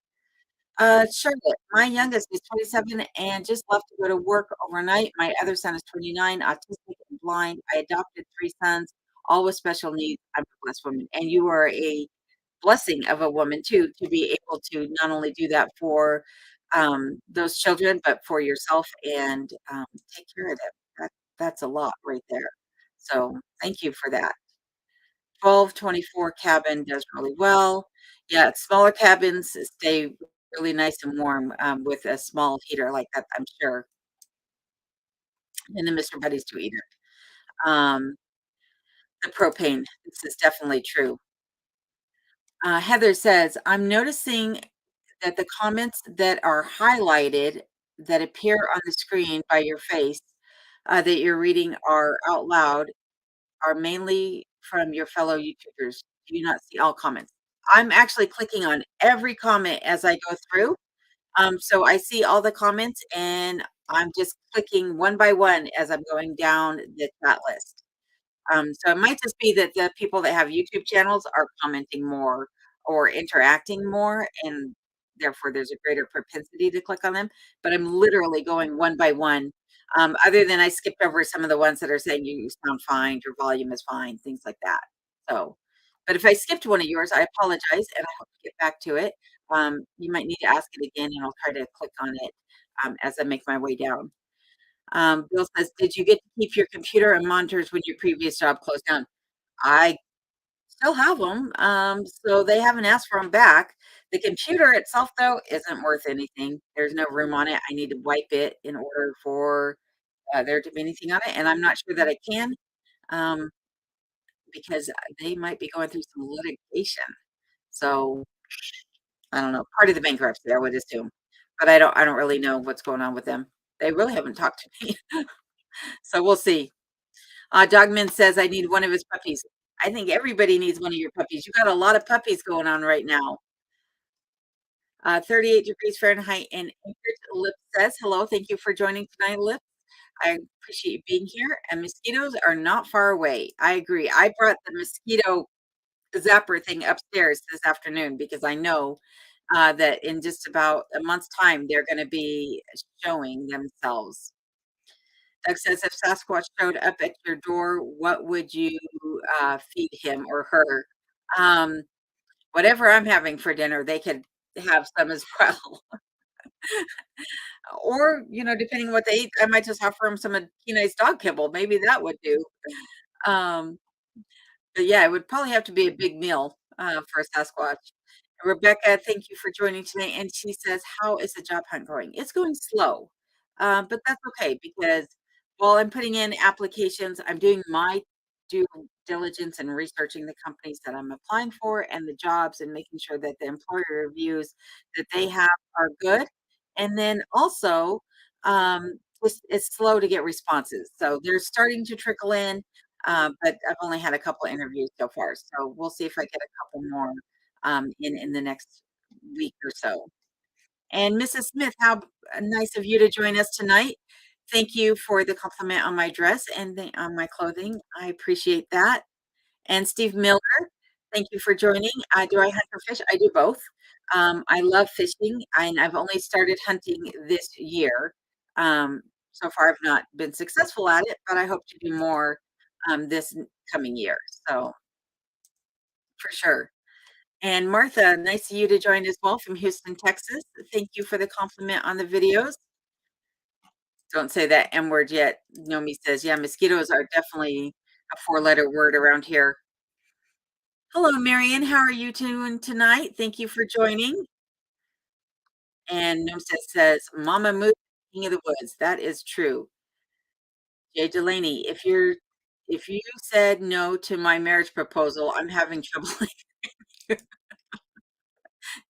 Charlotte, my youngest is 27 and just left to go to work overnight. My other son is 29, autistic and blind. I adopted 3 sons, all with special needs. I'm a blessed woman. And you are a blessing of a woman too, to be able to not only do that for those children, but for yourself and take care of them. That's a lot right there. So thank you for that. 1224 cabin does really well. Yeah, smaller cabins stay really nice and warm with a small heater like that, I'm sure. And the Mr. Buddies do either. Um, the propane, this is definitely true. Heather says, I'm noticing that the comments that are highlighted that appear on the screen by your face that you're reading are out loud are mainly from your fellow YouTubers. Do you not see all comments? I'm actually clicking on every comment as I go through. So I see all the comments and I'm just clicking one by one as I'm going down the chat list. So it might just be that the people that have YouTube channels are commenting more or interacting more, and therefore there's a greater propensity to click on them. But I'm literally going one by one. Other than I skipped over some of the ones that are saying you sound fine, your volume is fine, things like that. So, but if I skipped one of yours, I apologize, and I hope to get back to it. You might need to ask it again, and I'll try to click on it as I make my way down. Bill says, "Did you get to keep your computer and monitors when your previous job closed down?" I still have them, so they haven't asked for them back. The computer itself, though, isn't worth anything. There's no room on it. I need to wipe it in order for there to be anything on it, and I'm not sure that I can um, because they might be going through some litigation. So I don't know. Part of the bankruptcy, I would assume, but I don't really know what's going on with them. They really haven't talked to me, so we'll see. Dogman says, I need one of his puppies. I think everybody needs one of your puppies. You got a lot of puppies going on right now. 38 degrees Fahrenheit and Anchorage. Lip says, hello. Thank you for joining tonight, Lip. I appreciate you being here. And mosquitoes are not far away. I agree. I brought the mosquito zapper thing upstairs this afternoon because I know that in just about a month's time, they're going to be showing themselves. Doug says, if Sasquatch showed up at your door, what would you feed him or her? Um, whatever I'm having for dinner, they could have some as well. Or, depending on what they eat, I might just offer them some of Kenai's dog kibble. Maybe that would do. Um, but yeah, it would probably have to be a big meal for a Sasquatch. Rebecca, thank you for joining today. And she says, how is the job hunt going? It's going slow, but that's okay because while I'm putting in applications, I'm doing my due diligence and researching the companies that I'm applying for and the jobs and making sure that the employer reviews that they have are good. And then also, it's slow to get responses. So they're starting to trickle in. But I've only had a couple interviews so far, so we'll see if I get a couple more, in the next week or so. And Mrs. Smith, how nice of you to join us tonight. Thank you for the compliment on my dress and on my clothing. I appreciate that. And Steve Miller, thank you for joining. Do I hunt for fish? I do both. I love fishing, and I've only started hunting this year. So far, I've not been successful at it, but I hope to do more this coming year. So for sure. And Martha, nice of you to join as well from Houston, Texas. Thank you for the compliment on the videos. Don't say that M word yet. Nomi says, yeah, mosquitoes are definitely a four-letter word around here. Hello, Marion. How are you doing tonight? Thank you for joining. And Nomi says, Mama Moose, King of the Woods. That is true. Jay Delaney, if you said no to my marriage proposal, I'm having trouble.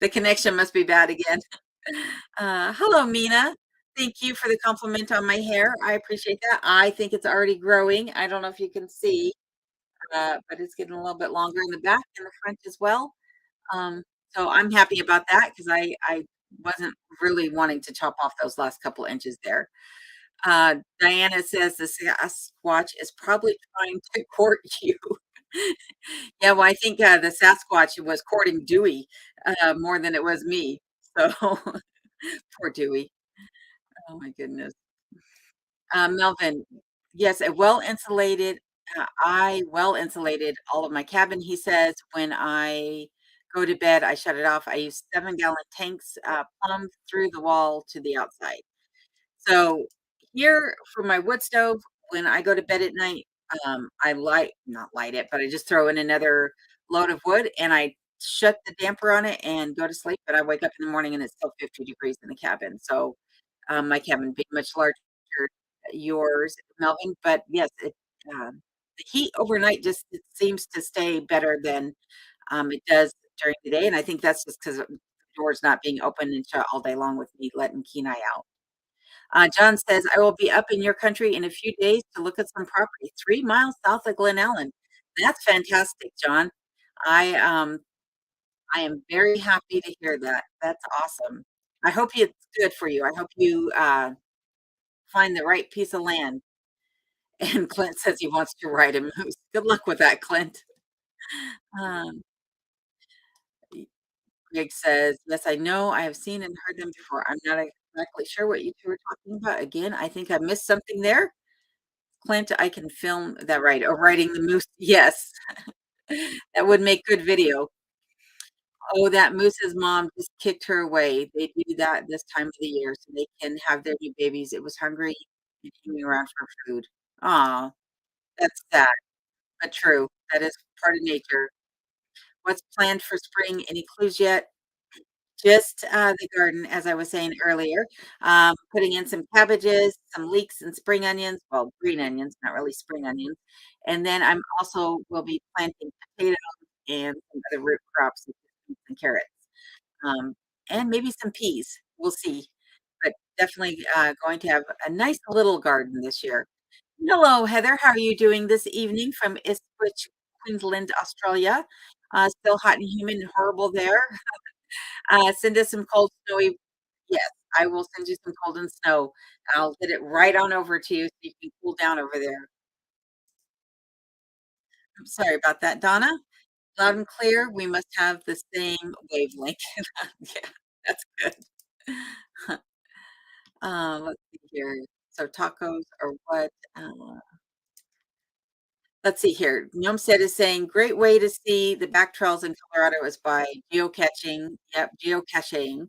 The connection must be bad again. Hello, Mina. Thank you for the compliment on my hair. I appreciate that. I think it's already growing. I don't know if you can see, but it's getting a little bit longer in the back and the front as well. Um, so I'm happy about that because I wasn't really wanting to chop off those last couple inches there. Diana says the Sasquatch is probably trying to court you. Yeah, well, I think the Sasquatch was courting Dewey more than it was me. So poor Dewey. Oh my goodness. Melvin, yes, a well insulated. I well insulated all of my cabin. He says when I go to bed, I shut it off. I use 7-gallon tanks plumbed through the wall to the outside. So here for my wood stove, when I go to bed at night, I not light it, but I just throw in another load of wood and I shut the damper on it and go to sleep. But I wake up in the morning and it's still 50 degrees in the cabin. So my cabin being much larger than yours, Melvin. But yes, the heat overnight just it seems to stay better than it does during the day. And I think that's just because the door's not being open and shut all day long with me letting Kenai out. John says, I will be up in your country in a few days to look at some property 3 miles south of Glen Ellen. That's fantastic, John. I I am very happy to hear that. That's awesome. I hope it's good for you. I hope you find the right piece of land. And Clint says he wants to ride a moose. Good luck with that, Clint. Um, Greg says, yes, I know. I have seen and heard them before. I'm not exactly sure what you two are talking about. Again, I think I missed something there. Clint, I can film that right, or riding the moose. Yes, that would make good video. Oh, that moose's mom just kicked her away. They do that this time of the year so they can have their new babies. It was hungry and hanging around for food. Aw, that's sad, but true. That is part of nature. What's planned for spring? Any clues yet? Just, the garden, as I was saying earlier, putting in some cabbages, some leeks and spring onions, well, green onions, not really spring onions, and then I'm also will be planting potatoes and some other root crops such as beets and carrots, um, and maybe some peas, we'll see, but definitely, going to have a nice little garden this year. Hello, Heather, how are you doing this evening from Ipswich, Queensland, Australia? Still hot and humid and horrible there? Send us some cold, snowy. Yes, I will send you some cold and snow. I'll get it right on over to you so you can cool down over there. I'm sorry about that, Donna. Loud and clear, we must have the same wavelength. Yeah, that's good. Let's see here. So tacos or what? Let's see here. Numstead is saying, great way to see the back trails in Colorado is by geocaching. Yep, geocaching.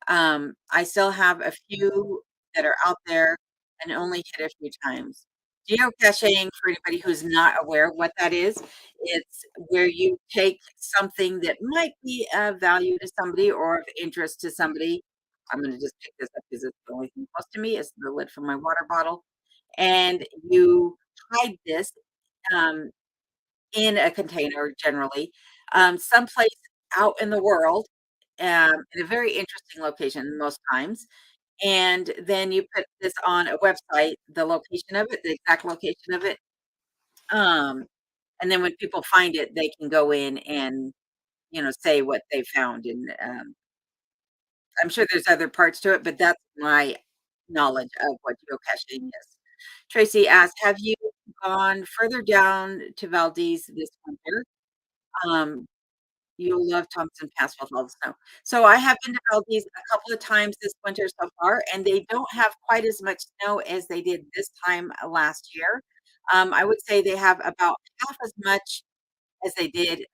I still have a few that are out there and only hit a few times. Geocaching, for anybody who's not aware of what that is, it's where you take something that might be of value to somebody or of interest to somebody. I'm going to just pick this up because it's the only thing close to me is the lid from my water bottle. And you hide this um, in a container generally, someplace out in the world, in a very interesting location most times, and then you put this on a website, the location of it, the exact location of it, Um, and then when people find it, they can go in and, say what they found, and, I'm sure there's other parts to it, but that's my knowledge of what geocaching is. Tracy asked, "Have you gone further down to Valdez this winter?" Um, You'll love Thompson Pass with all the snow. So I have been to Valdez a couple of times this winter so far, and they don't have quite as much snow as they did this time last year. I would say they have about half as much as they did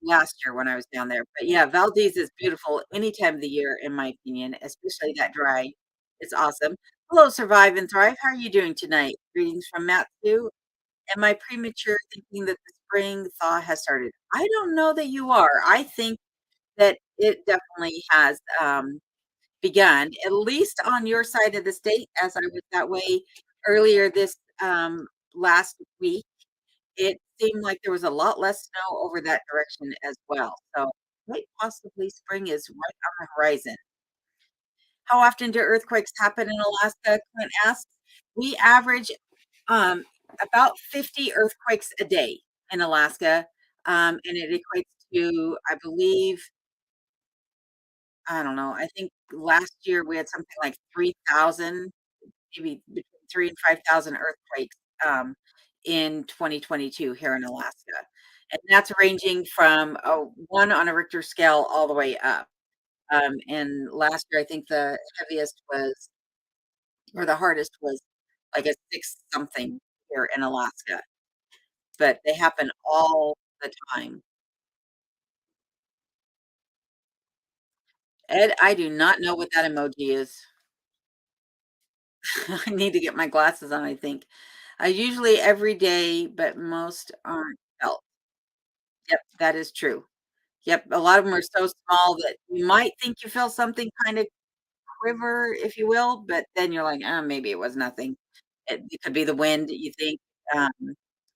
last year when I was down there. But yeah, Valdez is beautiful any time of the year, in my opinion, especially that dry. It's awesome. Hello, Survive and Thrive. How are you doing tonight? Greetings from Matt too. Am I premature thinking that the spring thaw has started? I don't know that you are. I think that it definitely has begun, at least on your side of the state, as I was that way earlier this last week. It seemed like there was a lot less snow over that direction as well. So quite possibly spring is right on the horizon. How often do earthquakes happen in Alaska? Clint asks. We average um, about 50 earthquakes a day in Alaska, and it equates to, I believe, I don't know, I think last year we had something like 3,000, maybe between 3 and 5,000 earthquakes, in 2022 here in Alaska, and that's ranging from a 1 on a Richter scale all the way up, and last year, I think the heaviest was or the hardest was like a 6 something here in Alaska, but they happen all the time. Ed, I do not know what that emoji is. I need to get my glasses on, I think. Usually every day, but most aren't felt. Yep, that is true. Yep, a lot of them are so small that you might think you feel something kinda quiver, if you will, but then you're like, "Oh, maybe it was nothing." It could be the wind, you think, um,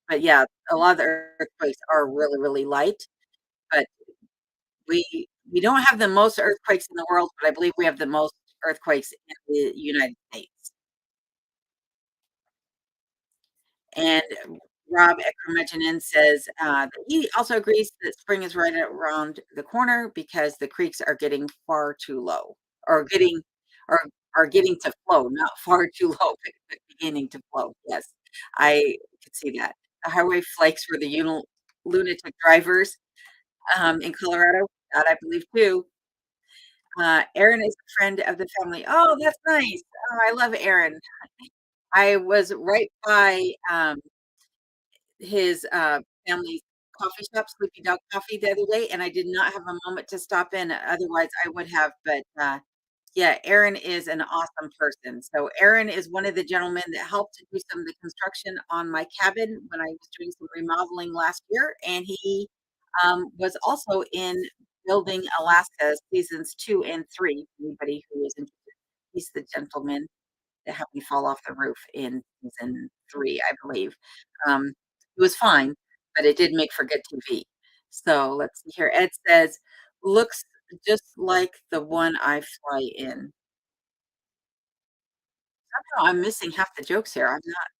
but yeah, a lot of the earthquakes are really, really light, but we don't have the most earthquakes in the world, but I believe we have the most earthquakes in the United States. And Rob at Curmudgeon says, that he also agrees that spring is right around the corner because the creeks are getting far too low or getting or are getting to flow, not far too low, but beginning to flow. Yes, I could see that. The highway flakes were the lunatic drivers in Colorado. That I believe too. Aaron is a friend of the family. Oh, that's nice. Oh, I love Aaron. I was right by his, family's coffee shop, Sleepy Dog Coffee, the other day, and I did not have a moment to stop in, otherwise I would have, but, yeah, Aaron is an awesome person. So Aaron is one of the gentlemen that helped to do some of the construction on my cabin when I was doing some remodeling last year, and he, was also in Building Alaska seasons 2 and 3, anybody who is interested. He's the gentleman that helped me fall off the roof in season 3, I believe. It was fine, but it did make for good TV. So let's see here. Ed says, "Looks just like the one I fly in." Somehow I'm missing half the jokes here.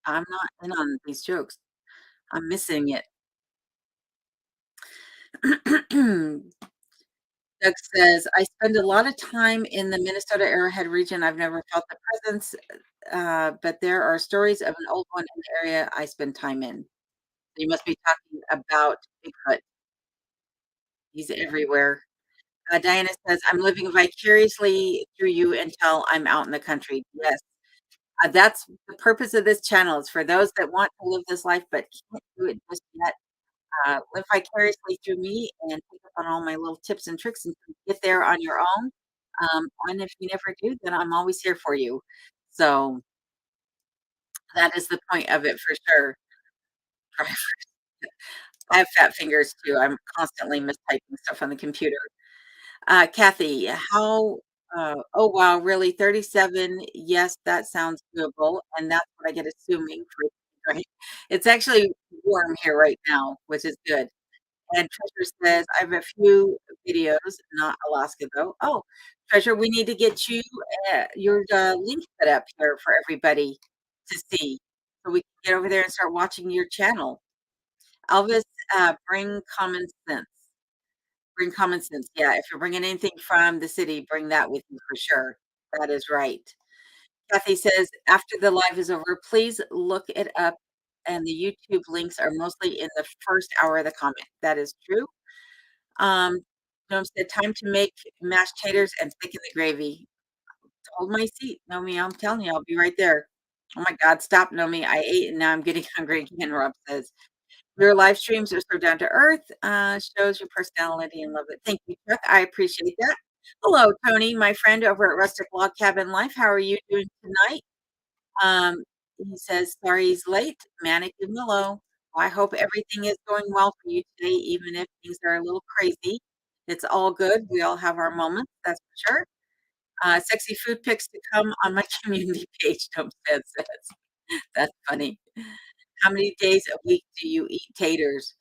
I'm not in on these jokes. I'm missing it. Doug says, "I spend a lot of time in the Minnesota Arrowhead region. I've never felt the presence, but there are stories of an old one in the area I spend time in." You must be talking about Bigfoot. He's everywhere. Diana says, "I'm living vicariously through you until I'm out in the country." Yes, that's the purpose of this channel is for those that want to live this life but can't do it just yet. Live vicariously through me and pick up on all my little tips and tricks and get there on your own. And if you never do, then I'm always here for you. So that is the point of it for sure. I have fat fingers too. I'm constantly mistyping stuff on the computer. Kathy, oh wow, really? 37? Yes, that sounds doable. And that's what I get assuming for right. It's actually warm here right now, which is good. And Treasure says, I have a few videos, not Alaska though. Oh, Treasure, we need to get you your link set up here for everybody to see. So we can get over there and start watching your channel. Elvis, bring common sense. Bring common sense. Yeah, if you're bringing anything from the city, bring that with you for sure. That is right. Kathy says, "After the live is over, please look it up, and the YouTube links are mostly in the first hour of the comment." That is true. Um, Noam said, "Time to make mashed taters and thicken the gravy." Hold my seat, Nomi, I'm telling you, I'll be right there. Oh my god, stop, Nomi, I ate and now I'm getting hungry again, Rob says. Your live streams are so down to earth, shows your personality and love it. Thank you, Chuck, I appreciate that. Hello, Tony, my friend over at Rustic Log Cabin Life. How are you doing tonight? Um, he says, "Sorry he's late, manic and mellow. Well, I hope everything is going well for you today, even if things are a little crazy. It's all good. We all have our moments, that's for sure. Sexy food pics to come on my community page," Homestead says. That's funny. How many days a week do you eat taters?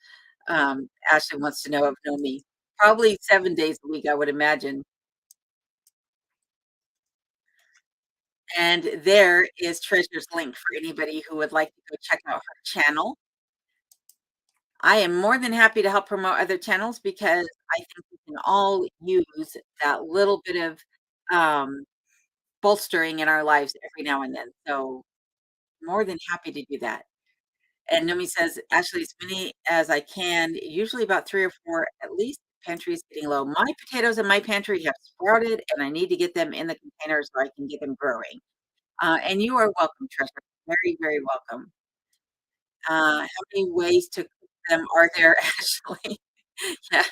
Ashley wants to know of Nomi. Probably 7 days a week, I would imagine. And there is Treasure's link for anybody who would like to go check out her channel. I am more than happy to help promote other channels because I think we can all use that little bit of um, bolstering in our lives every now and then. So, more than happy to do that. And Nomi says, "Actually, as many as I can, usually about 3 or 4 at least. Pantry is getting low. My potatoes in my pantry have sprouted, and I need to get them in the container so I can get them growing." And you are welcome, Treasure. Very, very welcome. How many ways to cook them are there, Ashley? Yeah.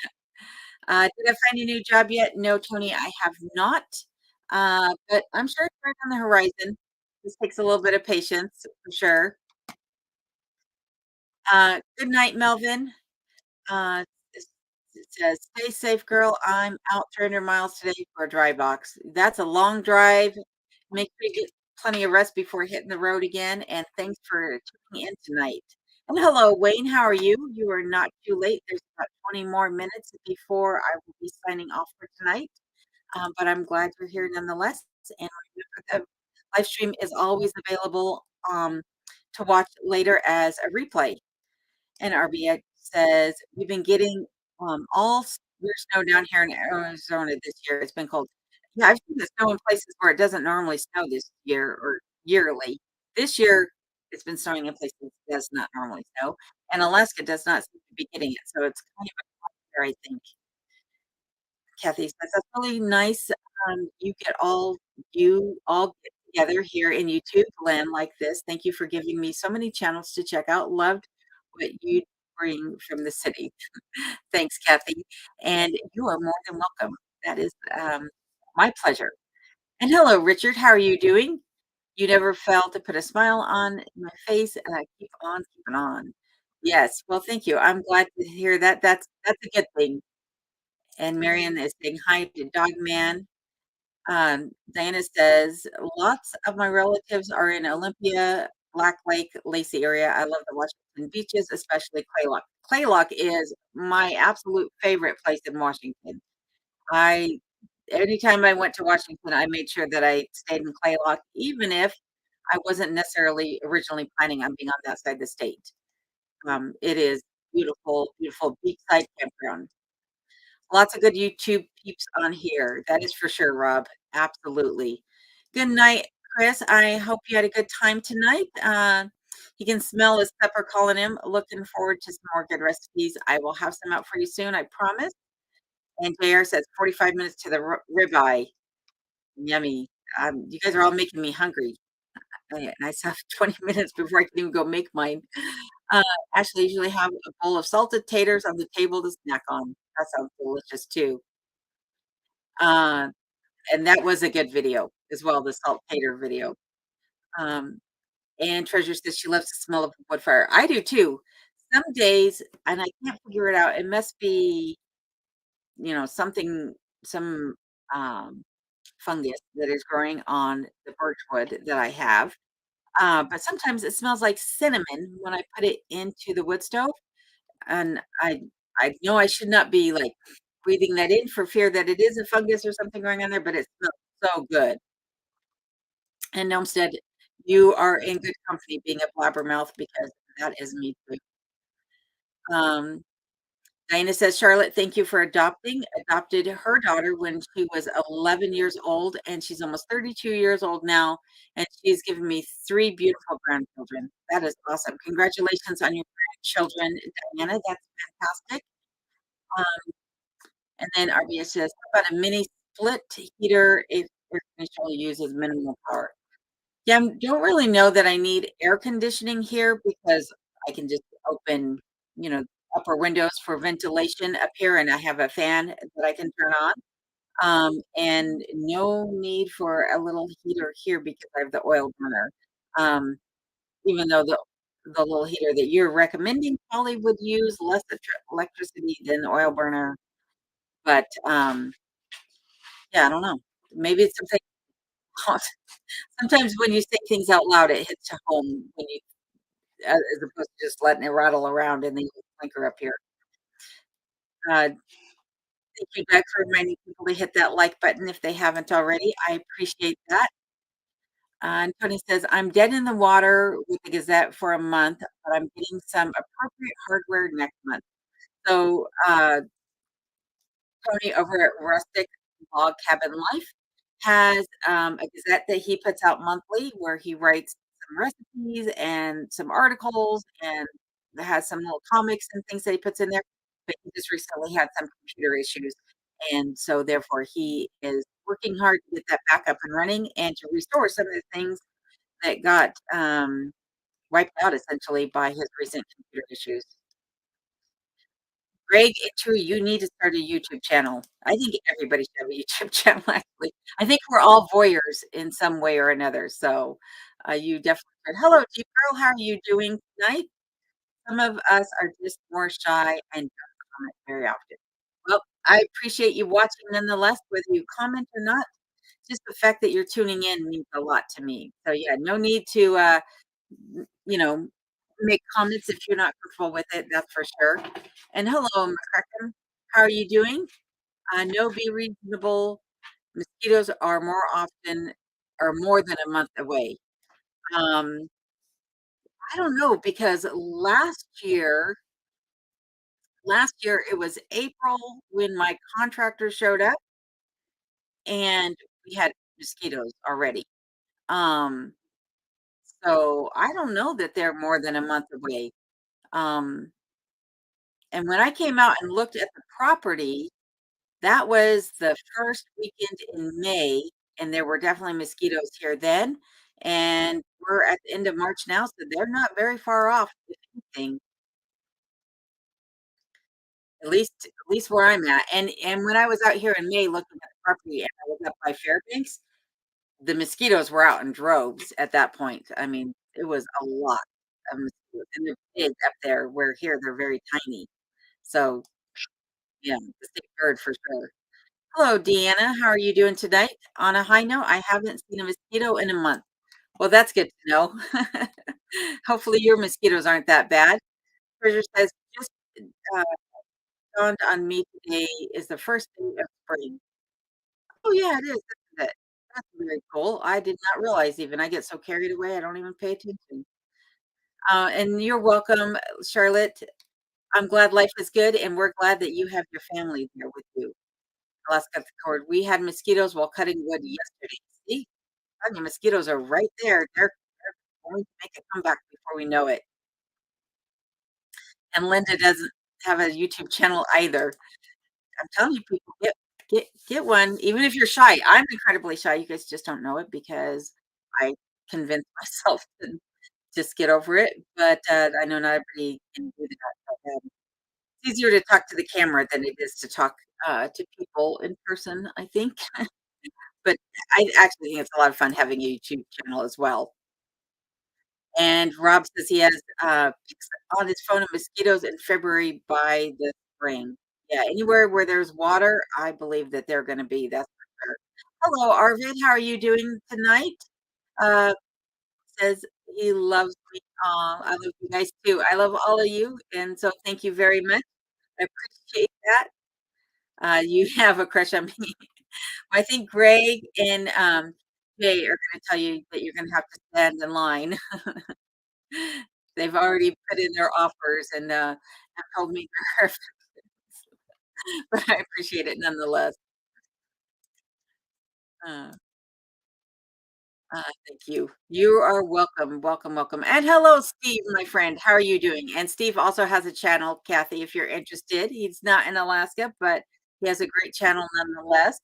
Did I find a new job yet? No, Tony, I have not. But I'm sure it's right on the horizon. This takes a little bit of patience for sure. Good night, Melvin. It says, "Stay safe, girl. I'm out 300 miles today for a dry box." That's a long drive. Make sure you get plenty of rest before hitting the road again. And thanks for tuning in tonight. And hello, Wayne. How are you? You are not too late. There's about 20 more minutes before I will be signing off for tonight. But I'm glad you're here nonetheless. And remember, the live stream is always available to watch later as a replay. And RBX says, "We've been getting, all severe snow down here in Arizona this year. It's been cold." Yeah, I've seen the snow in places where it doesn't normally snow this year or yearly. This year, it's been snowing in places it does not normally snow, and Alaska does not seem to be getting it, so it's kind of unfair, I think. Kathy says, "That's really nice, you all get together here in YouTube land like this. Thank you for giving me so many channels to check out. Loved what you bring from the city." Thanks, Kathy, and you are more than welcome. That is, my pleasure. And hello, Richard, how are you doing? "You never fail to put a smile on my face, and I keep on keeping on." Yes, well, thank you. I'm glad to hear that. That's a good thing. And Marion is saying hi to Dog Man. Diana says, "Lots of my relatives are in Olympia, Black Lake, Lacey area. I love the Washington beaches, especially Claylock." Claylock is my absolute favorite place in Washington. I Anytime I went to Washington, I made sure that I stayed in Claylock, even if I wasn't necessarily originally planning on being on that side of the state. It is beautiful, beautiful beachside campground. Lots of good YouTube peeps on here. That is for sure, Rob. Absolutely. Good night, Chris. I hope you had a good time tonight. He can smell his pepper calling him. Looking forward to some more good recipes. I will have some out for you soon, I promise. And JR says 45 minutes to the ribeye. Yummy. You guys are all making me hungry. And I still have 20 minutes before I can even go make mine. Uh, Actually, usually have a bowl of salted taters on the table to snack on. That sounds delicious too. Uh, and that was a good video as well, the salt tater video. Um, and Treasure says she loves the smell of wood fire. I do too. Some days, and I can't figure it out. It must be, some um, fungus that is growing on the birch wood that I have. But sometimes it smells like cinnamon when I put it into the wood stove, and I know I should not be, like, breathing that in for fear that it is a fungus or something going on there, but it smells so good. And Olmsted, you are in good company being a blabbermouth because that is me too. Um, Diana says, Charlotte, thank you for adopting. Adopted her daughter when she was 11 years old, and she's almost 32 years old now. And she's given me three beautiful grandchildren. That is awesome. Congratulations on your grandchildren, Diana. That's fantastic. Um, and then RBS says, how about a mini split heater if air conditioner uses minimal power? Yeah, I don't really know that I need air conditioning here because I can just open, you know, upper windows for ventilation up here, and I have a fan that I can turn on. And no need for a little heater here because I have the oil burner. Um, even though the little heater that you're recommending probably would use less electricity than the oil burner, but yeah, I don't know. Maybe it's something. Sometimes when you say things out loud, it hits home when you as opposed to just letting it rattle around in the blinker up here. Thank you, Doug, for reminding people to hit that like button if they haven't already. I appreciate that. And Tony says, I'm dead in the water with the Gazette for a month, but I'm getting some appropriate hardware next month. So, Tony over at Rustic Log Cabin Life has a gazette that he puts out monthly where he writes some recipes and some articles and has some little comics and things that he puts in there. But he just recently had some computer issues. And so, therefore, he is working hard to get that back up and running and to restore some of the things that got wiped out essentially by his recent computer issues. Greg, true, you need to start a YouTube channel. I think everybody should have a YouTube channel, actually. I think we're all voyeurs in some way or another, so, you definitely should. Hello, deep girl, how are you doing tonight? Some of us are just more shy and don't comment very often. Well, I appreciate you watching nonetheless, whether you comment or not. Just the fact that you're tuning in means a lot to me. So, yeah, no need to, you know, make comments if you're not comfortable with it, that's for sure. And hello, McCracken. How are you doing? No, be reasonable. Mosquitoes are more than a month away. Um, I don't know because last year it was April when my contractor showed up and we had mosquitoes already. Um, so I don't know that they're more than a month away. Um, and when I came out and looked at the property, that was the first weekend in May, and there were definitely mosquitoes here then, and we're at the end of March now, so they're not very far off, if anything, at least where I'm at, and when I was out here in May looking at the property and I was up by Fairbanks, the mosquitoes were out in droves at that point. I mean, it was a lot of mosquitoes, and they're big up there, where here they're very tiny. So, yeah, the state bird for sure. Hello, Deanna. How are you doing tonight? On a high note, I haven't seen a mosquito in a month. Well, that's good to know. Hopefully, your mosquitoes aren't that bad. Treasure says, just uh, dawned on me today is the first day of spring. Oh, yeah, it is, isn't it? That's very cool. I did not realize even. I get so carried away, I don't even pay attention. And you're welcome, Charlotte. I'm glad life is good, and we're glad that you have your family there with you. Let's cut the cord. We had mosquitoes while cutting wood yesterday. See? The mosquitoes are right there. They're going to make a comeback before we know it. And Linda doesn't have a YouTube channel either. I'm telling you, people, get one, even if you're shy. I'm incredibly shy. You guys just don't know it because I convinced myself to just get over it. But I know not everybody can do that. But, it's easier to talk to the camera than it is to talk to people in person, I think. But I actually think it's a lot of fun having a YouTube channel as well. And Rob says he has, pics on his phone of mosquitoes in February by the spring. Yeah, anywhere where there's water, I believe that they're gonna be, that's for sure. Hello, Arvid, how are you doing tonight? Uh, says he loves me. Aw, I love you guys too. I love all of you, and so thank you very much. I appreciate that. You have a crush on me. I think Greg and, Jay are gonna tell you that you're gonna have to stand in line. They've already put in their offers, and, That told me nerve, but I appreciate it nonetheless. Uh, thank you. You are welcome, welcome, welcome. And hello, Steve, my friend. How are you doing? And Steve also has a channel, Kathy, if you're interested. He's not in Alaska, but he has a great channel nonetheless.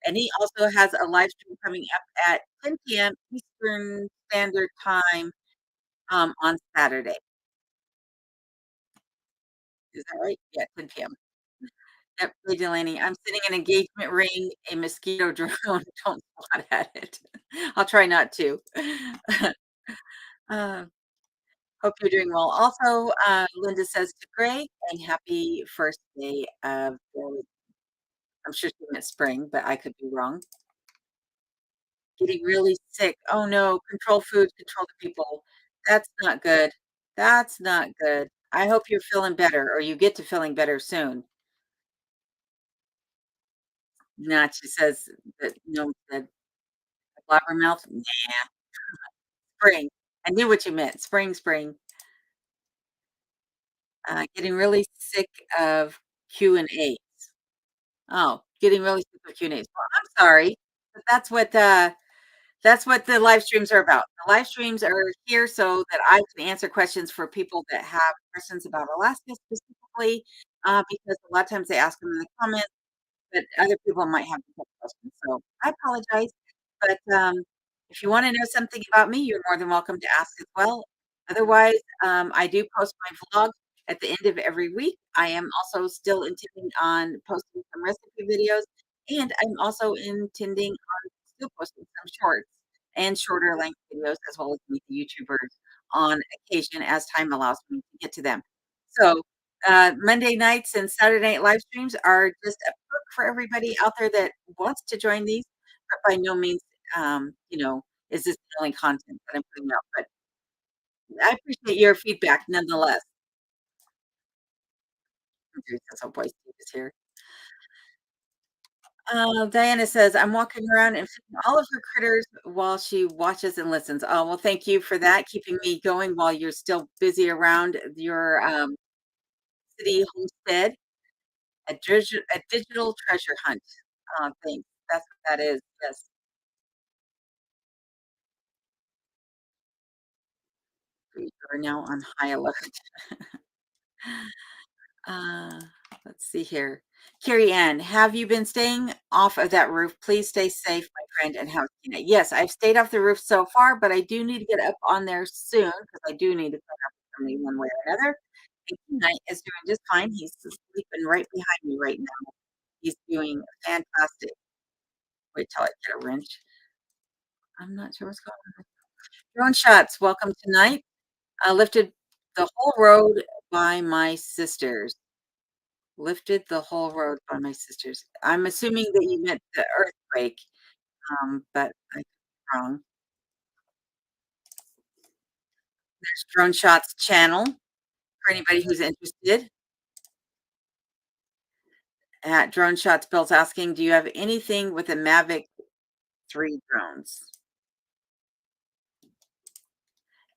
And he also has a live stream coming up at 10 p.m. Eastern Standard Time on Saturday. Is that right? Yeah, 10 p.m. Yep, hey, Delaney, I'm sending an engagement ring, a mosquito drone. Don't swat at it. I'll try not to. Uh, hope you're doing well. Also, Linda says to Greg, and happy first day of the I'm sure she meant spring, but I could be wrong. Getting really sick. Oh no, control food, control the people. That's not good. That's not good. I hope you're feeling better or you get to feeling better soon. Not, she says that no said blabbermouth. Nah, spring. I knew what you meant. Spring, spring. Getting really sick of Q and A. Oh, getting really sick of Q and A's. Well, I'm sorry, but that's what the live streams are about. The live streams are here so that I can answer questions for people that have questions about Alaska specifically, because a lot of times they ask them in the comments, but other people might have different questions. So I apologize. But if you want to know something about me, you're more than welcome to ask as well. Otherwise, I do post my vlog at the end of every week. I am also still intending on posting some recipe videos, and I'm also intending on still posting some shorts and shorter length videos as well as meet the YouTubers on occasion as time allows me to get to them. So Monday nights and Saturday night live streams are just a perk for everybody out there that wants to join these, but by no means, is this the only content that I'm putting out. But I appreciate your feedback nonetheless. Okay, that's how voice Steve is here. Diana says, I'm walking around and feeding all of her critters while she watches and listens. Oh, well, thank you for that, keeping me going while you're still busy around your city homestead. A digital treasure hunt. Thanks. That's what that is. Yes. We are now on high alert. Uh, let's see here. Carrie Ann, have you been staying off of that roof? Please stay safe, my friend, and how's Tina? Yes, I've stayed off the roof so far, but I do need to get up on there soon because I do need to clean up for me one way or another. And Knight is doing just fine. He's sleeping right behind me right now. He's doing fantastic. Wait till I get a wrench. I'm not sure what's going on. Drone shots, welcome tonight. I lifted the whole road by my sisters. Lifted the whole road by my sisters. I'm assuming that you meant the earthquake, but I could be wrong. There's Drone Shots channel for anybody who's interested. At Drone Shots, Bill's asking, do you have anything with a Mavic 3 drones?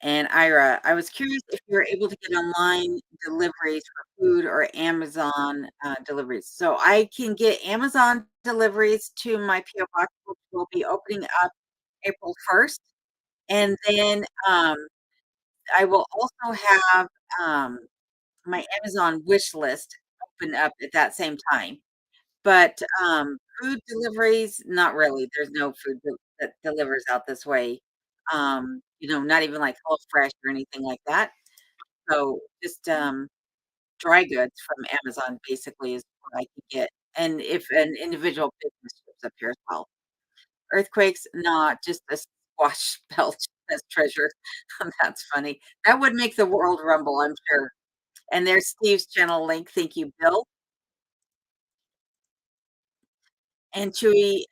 And Ira, I was curious if you were able to get online deliveries for food or Amazon deliveries. So I can get Amazon deliveries to my PO box, which will be opening up April 1st. And then I will also have my Amazon wish list open up at that same time. But food deliveries, not really. There's no food that delivers out this way. Not even like HelloFresh or anything like that. So just dry goods from Amazon basically is what I can get. And if an individual business ships up here as well. Earthquakes, not just a squash belt as treasure. That's funny. That would make the world rumble, I'm sure. And there's Steve's channel link. Thank you, Bill. And Chewy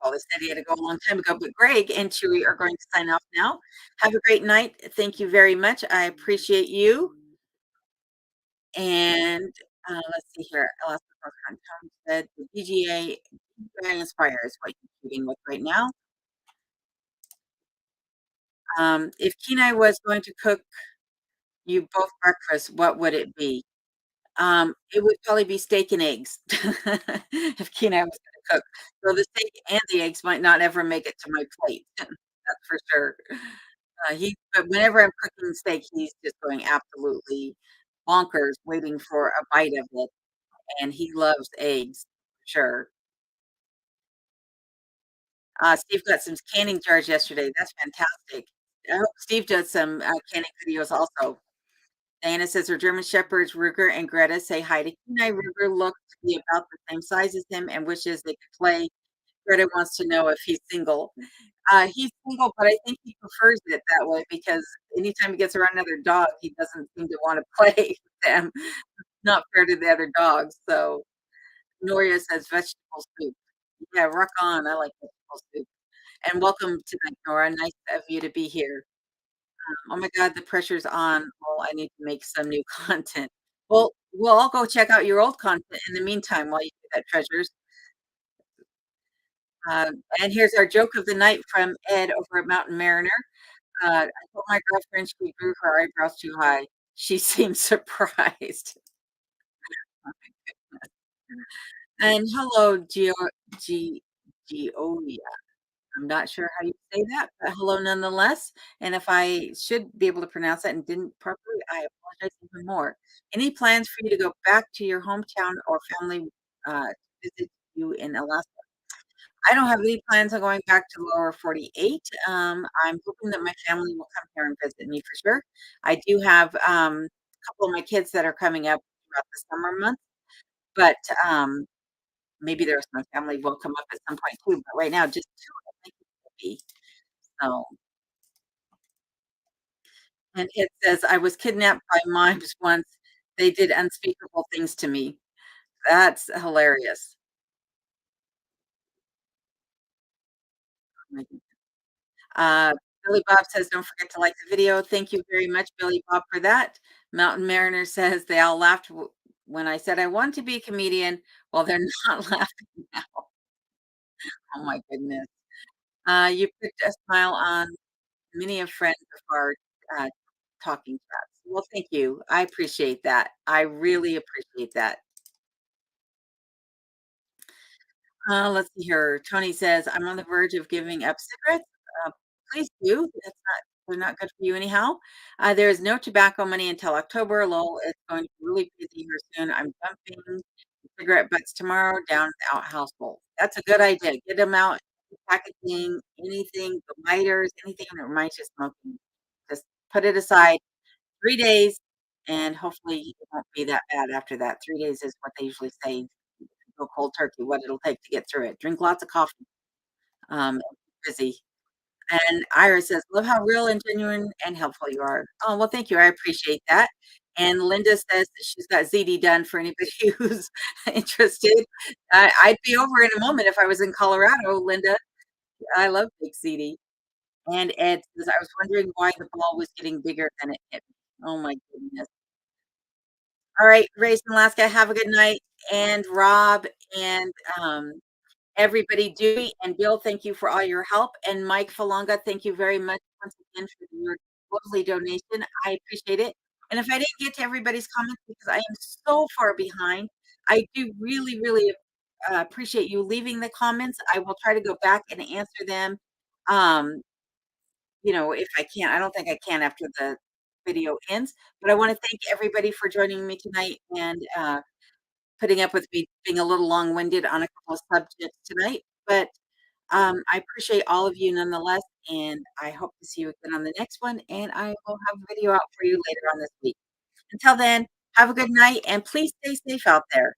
probably said he had to go a long time ago, but Greg and Chewy are going to sign off now. Have a great night. Thank you very much. I appreciate you. And let's see here. Alaska Cross Country Tom said the DGA Inspire is what you're shooting with right now. If Kenai was going to cook You both breakfast, what would it be? It would probably be steak and eggs if Kenai was gonna cook. So the steak and the eggs might not ever make it to my plate. That's for sure. He but whenever I'm cooking steak, he's just going absolutely bonkers waiting for a bite of it, and he loves eggs, sure. Steve got some canning jars yesterday, that's fantastic. I hope Steve does some, canning videos also. Diana says her German Shepherds, Ruger and Greta, say hi to Kenai. Ruger looks to be about the same size as him and wishes they could play. Greta wants to know if he's single. He's single, but I think he prefers it that way because anytime he gets around another dog, he doesn't seem to wanna play with them. Not fair to the other dogs, so Noria says vegetable soup. Yeah, rock on, I like vegetable soup. And welcome tonight, Nora, nice of you to be here. Oh my god, the pressure's on. Well, I need to make some new content. Well, we'll all go check out your old content in the meantime while you do that, treasures. And here's our joke of the night from Ed over at Mountain Mariner. I told my girlfriend she grew her eyebrows too high. She seemed surprised. And hello, G Geolia. I'm not sure how you say that, but hello nonetheless. And if I should be able to pronounce that and didn't properly, I apologize even more. Any plans for you to go back to your hometown or family visit you in Alaska? I don't have any plans on going back to lower 48. I'm hoping that my family will come here and visit me for sure. I do have a couple of my kids that are coming up throughout the summer months, but maybe the rest of my family will come up at some point too. But right now, just two, I think it will be. So, and it says, I was kidnapped by mimes once. They did unspeakable things to me. That's hilarious. Billy Bob says, "Don't forget to like the video." Thank you very much, Billy Bob, for that. Mountain Mariner says, "They all laughed when I said I want to be a comedian." Well, they're not laughing now. Oh my goodness. You put a smile on many a friend of our uh, talking chats. Well, thank you. I appreciate that. I really appreciate that. Let's see here. Tony says, "I'm on the verge of giving up cigarettes." Uh, please do. They're not good for you anyhow. There is no tobacco money until October. Lowell is going to be really busy here soon. I'm dumping cigarette butts tomorrow down the outhouse bowl. That's a good idea. Get them out, packaging, anything, the lighters, anything that reminds you of smoking. Just put it aside 3 days, and hopefully it won't be that bad after that. 3 days is what they usually say go cold turkey, what it'll take to get through it. Drink lots of coffee, busy. And Ira says, "Love how real and genuine and helpful you are." Oh, well, thank you. I appreciate that. And Linda says that she's got ZD done for anybody who's interested. I'd be over in a moment if I was in Colorado, Linda. I love Big ZD. And Ed says, "I was wondering why the ball was getting bigger than it hit me." Oh my goodness. All right, Race in Alaska, have a good night. And Rob and everybody, Dewey and Bill, thank you for all your help. And Mike Falonga, thank you very much once again for your lovely donation. I appreciate it. And if I didn't get to everybody's comments because I am so far behind, I do really, really appreciate you leaving the comments. I will try to go back and answer them. Um, if I can. I don't think I can after the video ends, but I want to thank everybody for joining me tonight and putting up with me being a little long-winded on a couple of subjects tonight. But I appreciate all of you nonetheless, and I hope to see you again on the next one. And I will have a video out for you later on this week. Until then, have a good night and please stay safe out there.